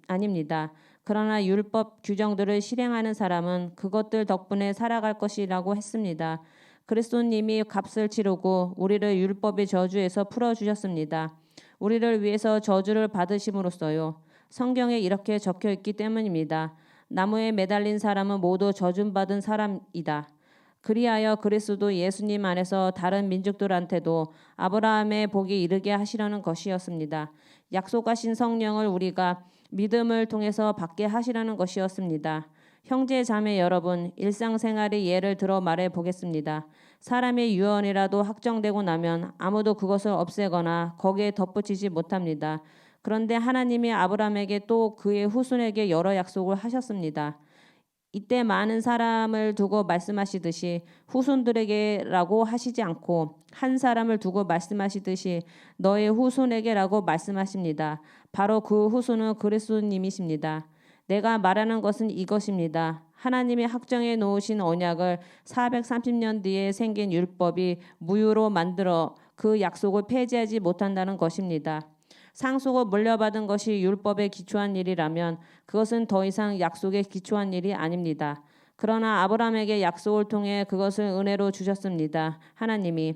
S2: 아닙니다. 그러나 율법 규정들을 실행하는 사람은 그것들 덕분에 살아갈 것이라고 했습니다. 그리스도님이 값을 치르고 우리를 율법의 저주에서 풀어주셨습니다. 우리를 위해서 저주를 받으심으로써요. 성경에 이렇게 적혀 있기 때문입니다. 나무에 매달린 사람은 모두 저주받은 사람이다. 그리하여 그리스도 예수님 안에서 다른 민족들한테도 아브라함의 복이 이르게 하시려는 것이었습니다. 약속하신 성령을 우리가 믿음을 통해서 받게 하시라는 것이었습니다. 형제 자매 여러분, 일상생활의 예를 들어 말해 보겠습니다. 사람의 유언이라도 확정되고 나면 아무도 그것을 없애거나 거기에 덧붙이지 못합니다. 그런데 하나님이 아브라함에게 또 그의 후손에게 여러 약속을 하셨습니다. 이때 많은 사람을 두고 말씀하시듯이 후손들에게라고 하시지 않고 한 사람을 두고 말씀하시듯이 너의 후손에게라고 말씀하십니다. 바로 그 후손은 그리스도님이십니다. 내가 말하는 것은 이것입니다. 하나님이 확정해 놓으신 언약을 430년 뒤에 생긴 율법이 무효로 만들어 그 약속을 폐지하지 못한다는 것입니다. 상속을 물려받은 것이 율법에 기초한 일이라면 그것은 더 이상 약속에 기초한 일이 아닙니다. 그러나 아브라함에게 약속을 통해 그것을 은혜로 주셨습니다. 하나님이.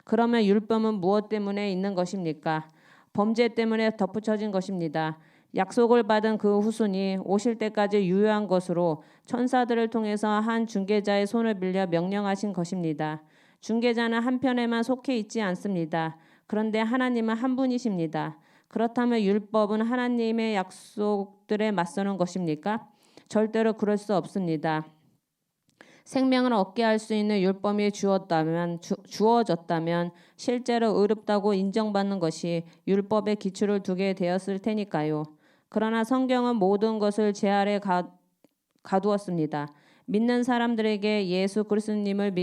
S2: 그러면 율법은 무엇 때문에 있는 것입니까? 범죄 때문에 덧붙여진 것입니다. 약속을 받은 그 후손이 오실 때까지 유효한 것으로 천사들을 통해서 한 중개자의 손을 빌려 명령하신 것입니다. 중개자는 한편에만 속해 있지 않습니다. 그런데 하나님은 한 분이십니다. 그렇다면 율법은 하나님의 약속들에 맞서는 것입니까? 절대로 그럴 수 없습니다. 생명을 얻게 할 수 있는 율법이 주어졌다면 실제로 의롭다고 인정받는 것이 율법에 기초를 두게 되었을 테니까요. 그러나 성경은 모든 것을 제 아래 가두었습니다. 믿는 사람들에게 예수 그리스도님을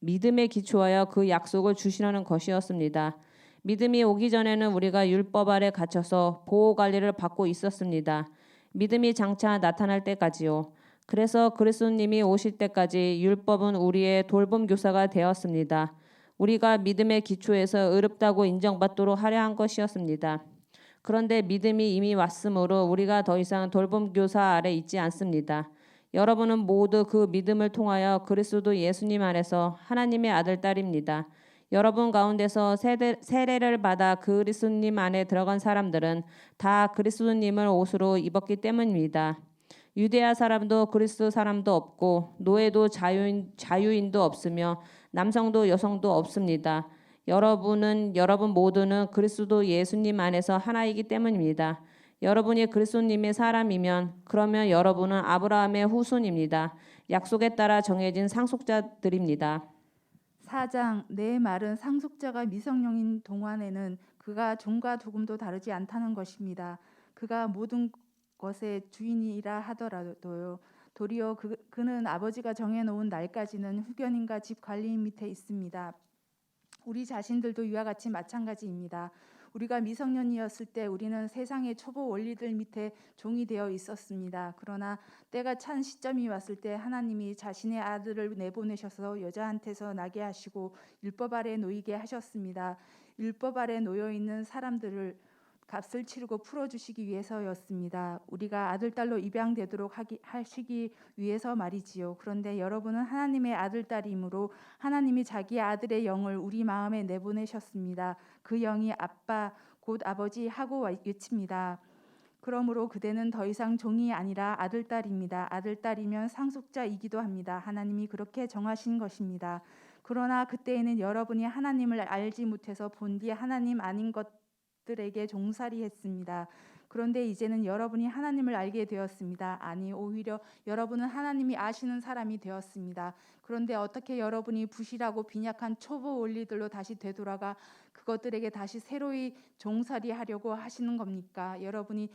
S2: 믿음에 기초하여 그 약속을 주시려는 것이었습니다. 믿음이 오기 전에는 우리가 율법 아래 갇혀서 보호 관리를 받고 있었습니다. 믿음이 장차 나타날 때까지요. 그래서 그리스도님이 오실 때까지 율법은 우리의 돌봄 교사가 되었습니다. 우리가 믿음의 기초에서 의롭다고 인정받도록 하려 한 것이었습니다. 그런데 믿음이 이미 왔으므로 우리가 더 이상 돌봄 교사 아래 있지 않습니다. 여러분은 모두 그 믿음을 통하여 그리스도 예수님 안에서 하나님의 아들 딸입니다. 여러분 가운데서 세례를 받아 그리스도님 안에 들어간 사람들은 다 그리스도님을 옷으로 입었기 때문입니다. 유대아 사람도 그리스도 사람도 없고 노예도 자유인도 없으며 남성도 여성도 없습니다. 여러분 모두는 그리스도 예수님 안에서 하나이기 때문입니다. 여러분이 그리스도님의 사람이면 그러면 여러분은 아브라함의 후손입니다. 약속에 따라 정해진 상속자들입니다.
S1: 4장 내 말은 상속자가 미성년인 동안에는 그가 종과 조금도 다르지 않다는 것입니다. 그가 모든 것의 주인이라 하더라도요. 도리어 그는 아버지가 정해놓은 날까지는 후견인과 집 관리인 밑에 있습니다. 우리 자신들도 이와 같이 마찬가지입니다. 우리가 미성년이었을 때 우리는 세상의 초보 원리들 밑에 종이 되어 있었습니다. 그러나 때가 찬 시점이 왔을 때 하나님이 자신의 아들을 내보내셔서 여자한테서 나게 하시고 율법 아래 놓이게 하셨습니다. 율법 아래 놓여 있는 사람들을 값을 치르고 풀어주시기 위해서였습니다. 우리가 아들 딸로 입양되도록 하시기 위해서 말이지요. 그런데 여러분은 하나님의 아들 딸이므로 하나님이 자기의 아들의 영을 우리 마음에 내보내셨습니다. 그 영이 아빠 곧 아버지 하고 외칩니다. 그러므로 그대는 더 이상 종이 아니라 아들 딸입니다. 아들 딸이면 상속자이기도 합니다. 하나님이 그렇게 정하신 것입니다. 그러나 그때에는 여러분이 하나님을 알지 못해서 본디 하나님 아닌 것들에게 종살이했습니다. 그런데 이제는 여러분이 하나님을 알게 되었습니다. 아니 오히려 여러분은 하나님이 아시는 사람이 되었습니다. 그런데 어떻게 여러분이 부실하고 빈약한 초보 원리들로 다시 되돌아가 그것들에게 다시 새로이 종살이하려고 하시는 겁니까? 여러분이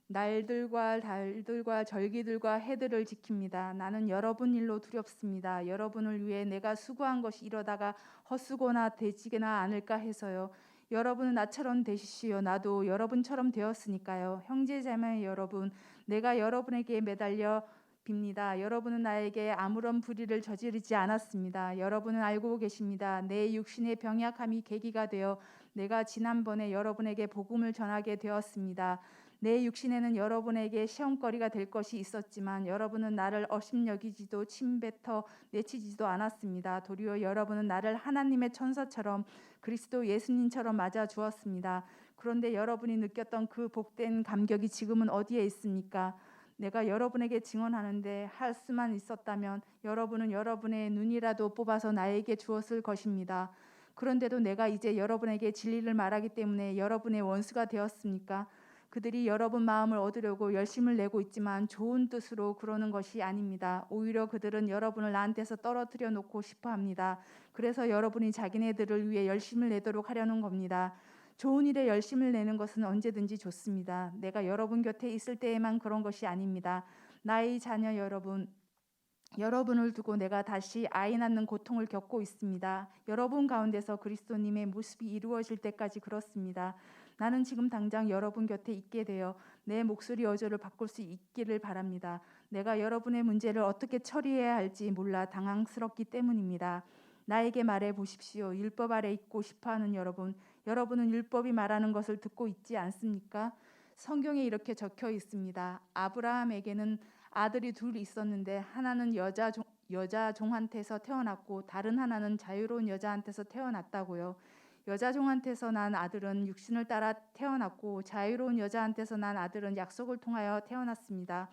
S1: 날들과 달들과 절기들과 해들을 지킵니다. 나는 여러분 일로 두렵습니다. 여러분을 위해 내가 수고한 것이 이러다가 헛수고나 되지나 않을까 해서요. 여러분은 나처럼 되시시오. 나도 여러분처럼 되었으니까요. 형제자매 여러분, 내가 여러분에게 매달려 빕니다. 여러분은 나에게 아무런 불의를 저지르지 않았습니다. 여러분은 알고 계십니다. 내 육신의 병약함이 계기가 되어 내가 지난번에 여러분에게 복음을 전하게 되었습니다. 내 육신에는 여러분에게 시험거리가 될 것이 있었지만 여러분은 나를 업신여기지도 침뱉어 내치지도 않았습니다. 도리어 여러분은 나를 하나님의 천사처럼 그리스도 예수님처럼 맞아 주었습니다. 그런데 여러분이 느꼈던 그 복된 감격이 지금은 어디에 있습니까? 내가 여러분에게 증언하는데 할 수만 있었다면 여러분은 여러분의 눈이라도 뽑아서 나에게 주었을 것입니다. 그런데도 내가 이제 여러분에게 진리를 말하기 때문에 여러분의 원수가 되었습니까? 그들이 여러분 마음을 얻으려고 열심을 내고 있지만 좋은 뜻으로 그러는 것이 아닙니다. 오히려 그들은 여러분을 나한테서 떨어뜨려 놓고 싶어 합니다. 그래서 여러분이 자기네들을 위해 열심을 내도록 하려는 겁니다. 좋은 일에 열심을 내는 것은 언제든지 좋습니다. 내가 여러분 곁에 있을 때에만 그런 것이 아닙니다. 나의 자녀 여러분, 여러분을 두고 내가 다시 아이 낳는 고통을 겪고 있습니다. 여러분 가운데서 그리스도님의 모습이 이루어질 때까지 그렇습니다. 나는 지금 당장 여러분 곁에 있게 되어 내 목소리 어조를 바꿀 수 있기를 바랍니다. 내가 여러분의 문제를 어떻게 처리해야 할지 몰라 당황스럽기 때문입니다. 나에게 말해 보십시오. 율법 아래 있고 싶어하는 여러분, 여러분은 율법이 말하는 것을 듣고 있지 않습니까? 성경에 이렇게 적혀 있습니다. 아브라함에게는 아들이 둘 있었는데 하나는 여자 종한테서 태어났고 다른 하나는 자유로운 여자한테서 태어났다고요. 여자 종한테서 난 아들은 육신을 따라 태어났고 자유로운 여자한테서 난 아들은 약속을 통하여 태어났습니다.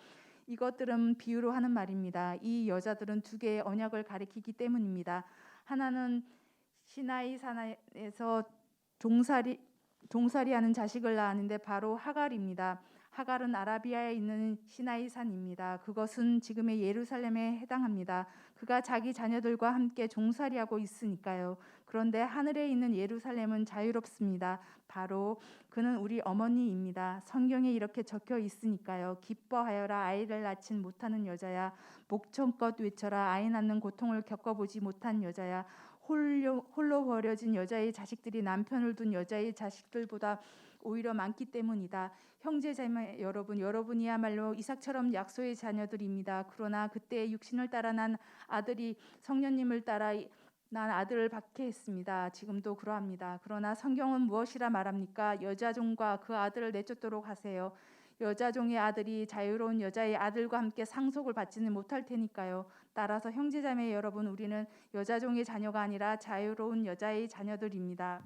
S1: 이것들은 비유로 하는 말입니다. 이 여자들은 두 개의 언약을 가리키기 때문입니다. 하나는 시나이 산에서 종살이하는 자식을 낳았는데 바로 하갈입니다. 하갈은 아라비아에 있는 시나이 산입니다. 그것은 지금의 예루살렘에 해당합니다. 그가 자기 자녀들과 함께 종살이하고 있으니까요. 그런데 하늘에 있는 예루살렘은 자유롭습니다. 바로 그는 우리 어머니입니다. 성경에 이렇게 적혀 있으니까요. 기뻐하여라 아이를 낳지 못하는 여자야. 목청껏 외쳐라 아이 낳는 고통을 겪어보지 못한 여자야. 홀로 버려진 여자의 자식들이 남편을 둔 여자의 자식들보다 오히려 많기 때문이다. 형제자매 여러분, 여러분이야말로 이삭처럼 약소의 자녀들입니다. 그러나 그때 육신을 따라 난 아들이 성령님을 따라 난 아들을 낳게 했습니다. 지금도 그러합니다. 그러나 성경은 무엇이라 말합니까? 여자종과 그 아들을 내쫓도록 하세요. 여자종의 아들이 자유로운 여자의 아들과 함께 상속을 받지는 못할 테니까요. 따라서 형제자매 여러분, 우리는 여자종의 자녀가 아니라 자유로운 여자의 자녀들입니다.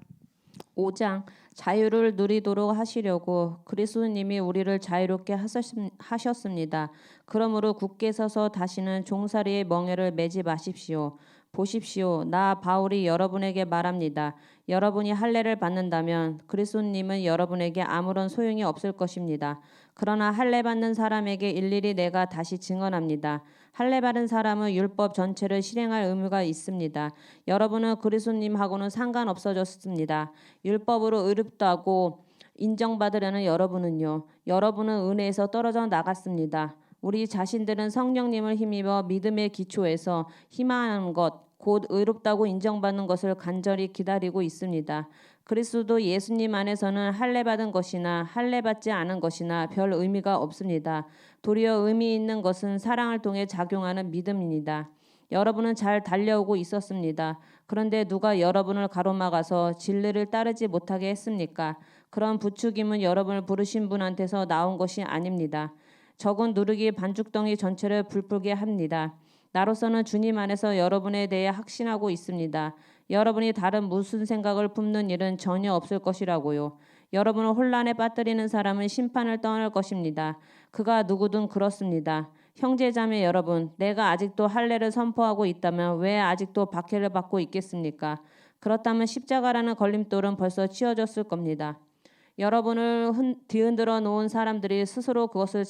S2: 5장 자유를 누리도록 하시려고 그리스도님이 우리를 자유롭게 하셨습니다. 그러므로 굳게 서서 다시는 종살이의 멍에를 매지 마십시오. 보십시오. 나 바울이 여러분에게 말합니다. 여러분이 할례를 받는다면 그리스도님은 여러분에게 아무런 소용이 없을 것입니다. 그러나 할례 받는 사람에게 일일이 내가 다시 증언합니다. 할례 받은 사람은 율법 전체를 실행할 의무가 있습니다. 여러분은 그리스도님하고는 상관없어졌습니다. 율법으로 의롭다고 인정받으려는 여러분은요. 여러분은 은혜에서 떨어져 나갔습니다. 우리 자신들은 성령님을 힘입어 믿음의 기초에서 희망하는 것, 곧 의롭다고 인정받는 것을 간절히 기다리고 있습니다. 그리스도 예수님 안에서는 할례 받은 것이나 할례 받지 않은 것이나 별 의미가 없습니다. 도리어 의미 있는 것은 사랑을 통해 작용하는 믿음입니다. 여러분은 잘 달려오고 있었습니다. 그런데 누가 여러분을 가로막아서 진리를 따르지 못하게 했습니까? 그런 부추김은 여러분을 부르신 분한테서 나온 것이 아닙니다. 적은 누르기 반죽덩이 전체를 불풀게 합니다. 나로서는 주님 안에서 여러분에 대해 확신하고 있습니다. 여러분이 다른 무슨 생각을 품는 일은 전혀 없을 것이라고요. 여러분을 혼란에 빠뜨리는 사람은 심판을 떠날 것입니다. 그가 누구든 그렇습니다. 형제자매 여러분, 내가 아직도 할례를 선포하고 있다면 왜 아직도 박해를 받고 있겠습니까? 그렇다면 십자가라는 걸림돌은 벌써 치워졌을 겁니다. 여러분을 뒤흔들어 놓은 사람들이 스스로 그것을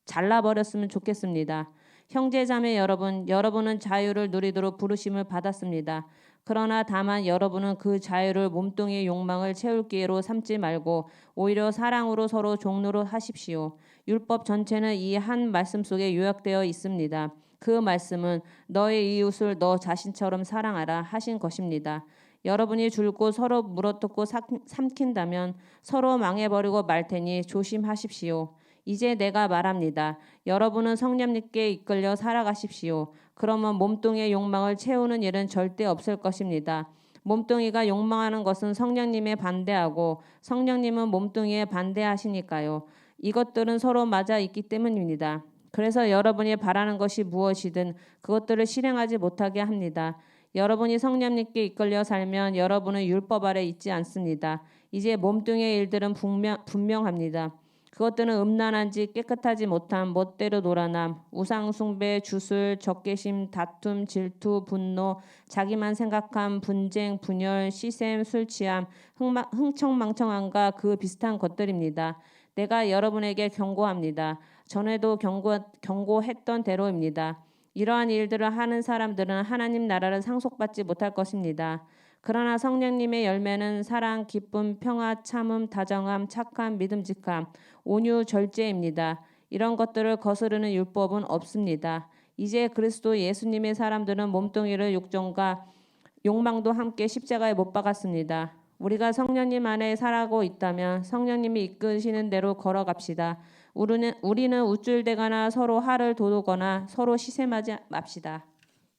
S2: 잘라버렸으면 좋겠습니다. 형제자매 여러분, 여러분은 자유를 누리도록 부르심을 받았습니다. 그러나 다만 여러분은 그 자유를 몸뚱이의 욕망을 채울 기회로 삼지 말고 오히려 사랑으로 서로 종로로 하십시오. 율법 전체는 이 한 말씀 속에 요약되어 있습니다. 그 말씀은 너의 이웃을 너 자신처럼 사랑하라 하신 것입니다. 여러분이 줄곧 서로 물어뜯고 삼킨다면 서로 망해버리고 말 테니 조심하십시오. 이제 내가 말합니다. 여러분은 성령님께 이끌려 살아가십시오. 그러면 몸뚱이의 욕망을 채우는 일은 절대 없을 것입니다. 몸뚱이가 욕망하는 것은 성령님에 반대하고 성령님은 몸뚱이에 반대하시니까요. 이것들은 서로 맞아 있기 때문입니다. 그래서 여러분이 바라는 것이 무엇이든 그것들을 실행하지 못하게 합니다. 여러분이 성령님께 이끌려 살면 여러분은 율법 아래 있지 않습니다. 이제 몸뚱이의 일들은 분명합니다. 그것들은 음란한지 깨끗하지 못함, 멋대로 놀아남, 우상숭배, 주술, 적개심, 다툼, 질투, 분노, 자기만 생각함, 분쟁, 분열, 시샘, 술취함, 흥청망청함과 그 비슷한 것들입니다. 내가 여러분에게 경고합니다. 전에도 경고했던 대로입니다. 이러한 일들을 하는 사람들은 하나님 나라를 상속받지 못할 것입니다. 그러나 성령님의 열매는 사랑, 기쁨, 평화, 참음, 다정함, 착함, 믿음직함, 온유, 절제입니다. 이런 것들을 거스르는 율법은 없습니다. 이제 그리스도 예수님의 사람들은 몸뚱이를 육정과 욕망도 함께 십자가에 못 박았습니다. 우리가 성령님 안에 살아가고 있다면 성령님이 이끄시는 대로 걸어갑시다. 우리는 우쭐대거나 서로 화를 돋우거나 서로 시샘하지 맙시다.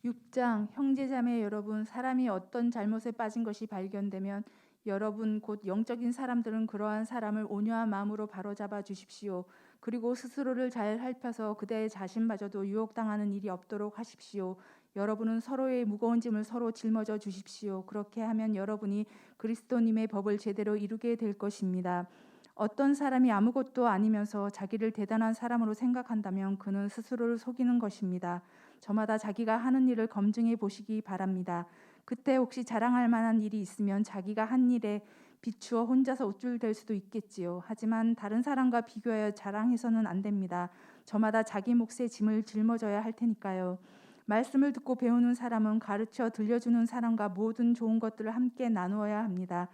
S1: 6장 형제자매 여러분, 사람이 어떤 잘못에 빠진 것이 발견되면 여러분 곧 영적인 사람들은 그러한 사람을 온유한 마음으로 바로잡아 주십시오. 그리고 스스로를 잘 살펴서 그대 자신마저도 유혹당하는 일이 없도록 하십시오. 여러분은 서로의 무거운 짐을 서로 짊어져 주십시오. 그렇게 하면 여러분이 그리스도님의 법을 제대로 이루게 될 것입니다. 어떤 사람이 아무것도 아니면서 자기를 대단한 사람으로 생각한다면 그는 스스로를 속이는 것입니다. 저마다 자기가 하는 일을 검증해 보시기 바랍니다. 그때 혹시 자랑할 만한 일이 있으면 자기가 한 일에 비추어 혼자서 우쭐댈 수도 있겠지요. 하지만 다른 사람과 비교하여 자랑해서는 안 됩니다. 저마다 자기 몫의 짐을 짊어져야 할 테니까요. 말씀을 듣고 배우는 사람은 가르쳐 들려주는 사람과 모든 좋은 것들을 함께 나누어야 합니다.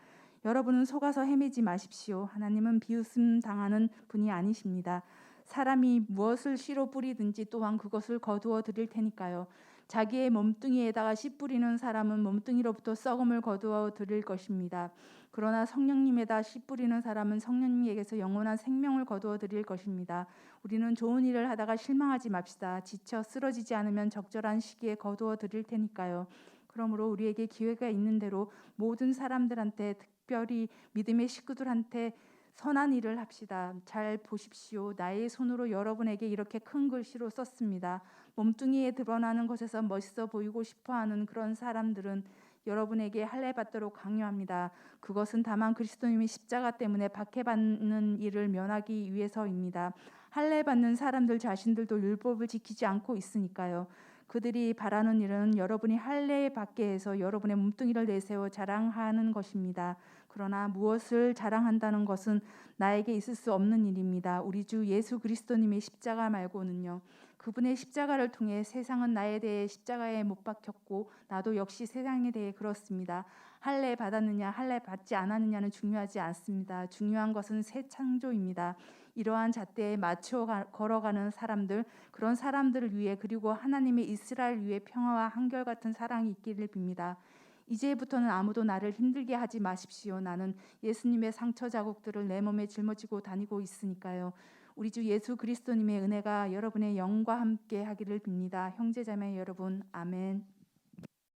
S1: 여러분은 속아서 헤매지 마십시오. 하나님은 비웃음 당하는 분이 아니십니다. 사람이 무엇을 씨로 뿌리든지 또한 그것을 거두어 드릴 테니까요. 자기의 몸뚱이에다가 씨 뿌리는 사람은 몸뚱이로부터 썩음을 거두어 드릴 것입니다. 그러나 성령님에다 씨 뿌리는 사람은 성령님에게서 영원한 생명을 거두어 드릴 것입니다. 우리는 좋은 일을 하다가 실망하지 맙시다. 지쳐 쓰러지지 않으면 적절한 시기에 거두어 드릴 테니까요. 그러므로 우리에게 기회가 있는 대로 모든 사람들한테, 특별히 믿음의 식구들한테 선한 일을 합시다. 잘 보십시오. 나의 손으로 여러분에게 이렇게 큰 글씨로 썼습니다. 몸뚱이에 드러나는 것에서 멋있어 보이고 싶어하는 그런 사람들은 여러분에게 할례받도록 강요합니다. 그것은 다만 그리스도님의 십자가 때문에 박해받는 일을 면하기 위해서입니다. 할례받는 사람들 자신들도 율법을 지키지 않고 있으니까요. 그들이 바라는 일은 여러분이 할례 받게 해서 여러분의 몸뚱이를 내세워 자랑하는 것입니다. 그러나 무엇을 자랑한다는 것은 나에게 있을 수 없는 일입니다. 우리 주 예수 그리스도님의 십자가 말고는요. 그분의 십자가를 통해 세상은 나에 대해 십자가에 못 박혔고 나도 역시 세상에 대해 그렇습니다. 할례 받았느냐 할례 받지 않았느냐는 중요하지 않습니다. 중요한 것은 새 창조입니다. 이러한 잣대에 맞춰 걸어가는 사람들, 그런 사람들을 위해 그리고 하나님의 이스라엘 위해 평화와 한결같은 사랑이 있기를 빕니다. 이제부터는 아무도 나를 힘들게 하지 마십시오. 나는 예수님의 상처 자국들을 내 몸에 짊어지고 다니고 있으니까요. 우리 주 예수 그리스도님의 은혜가 여러분의 영과 함께 하기를 빕니다. 형제자매 여러분, 아멘.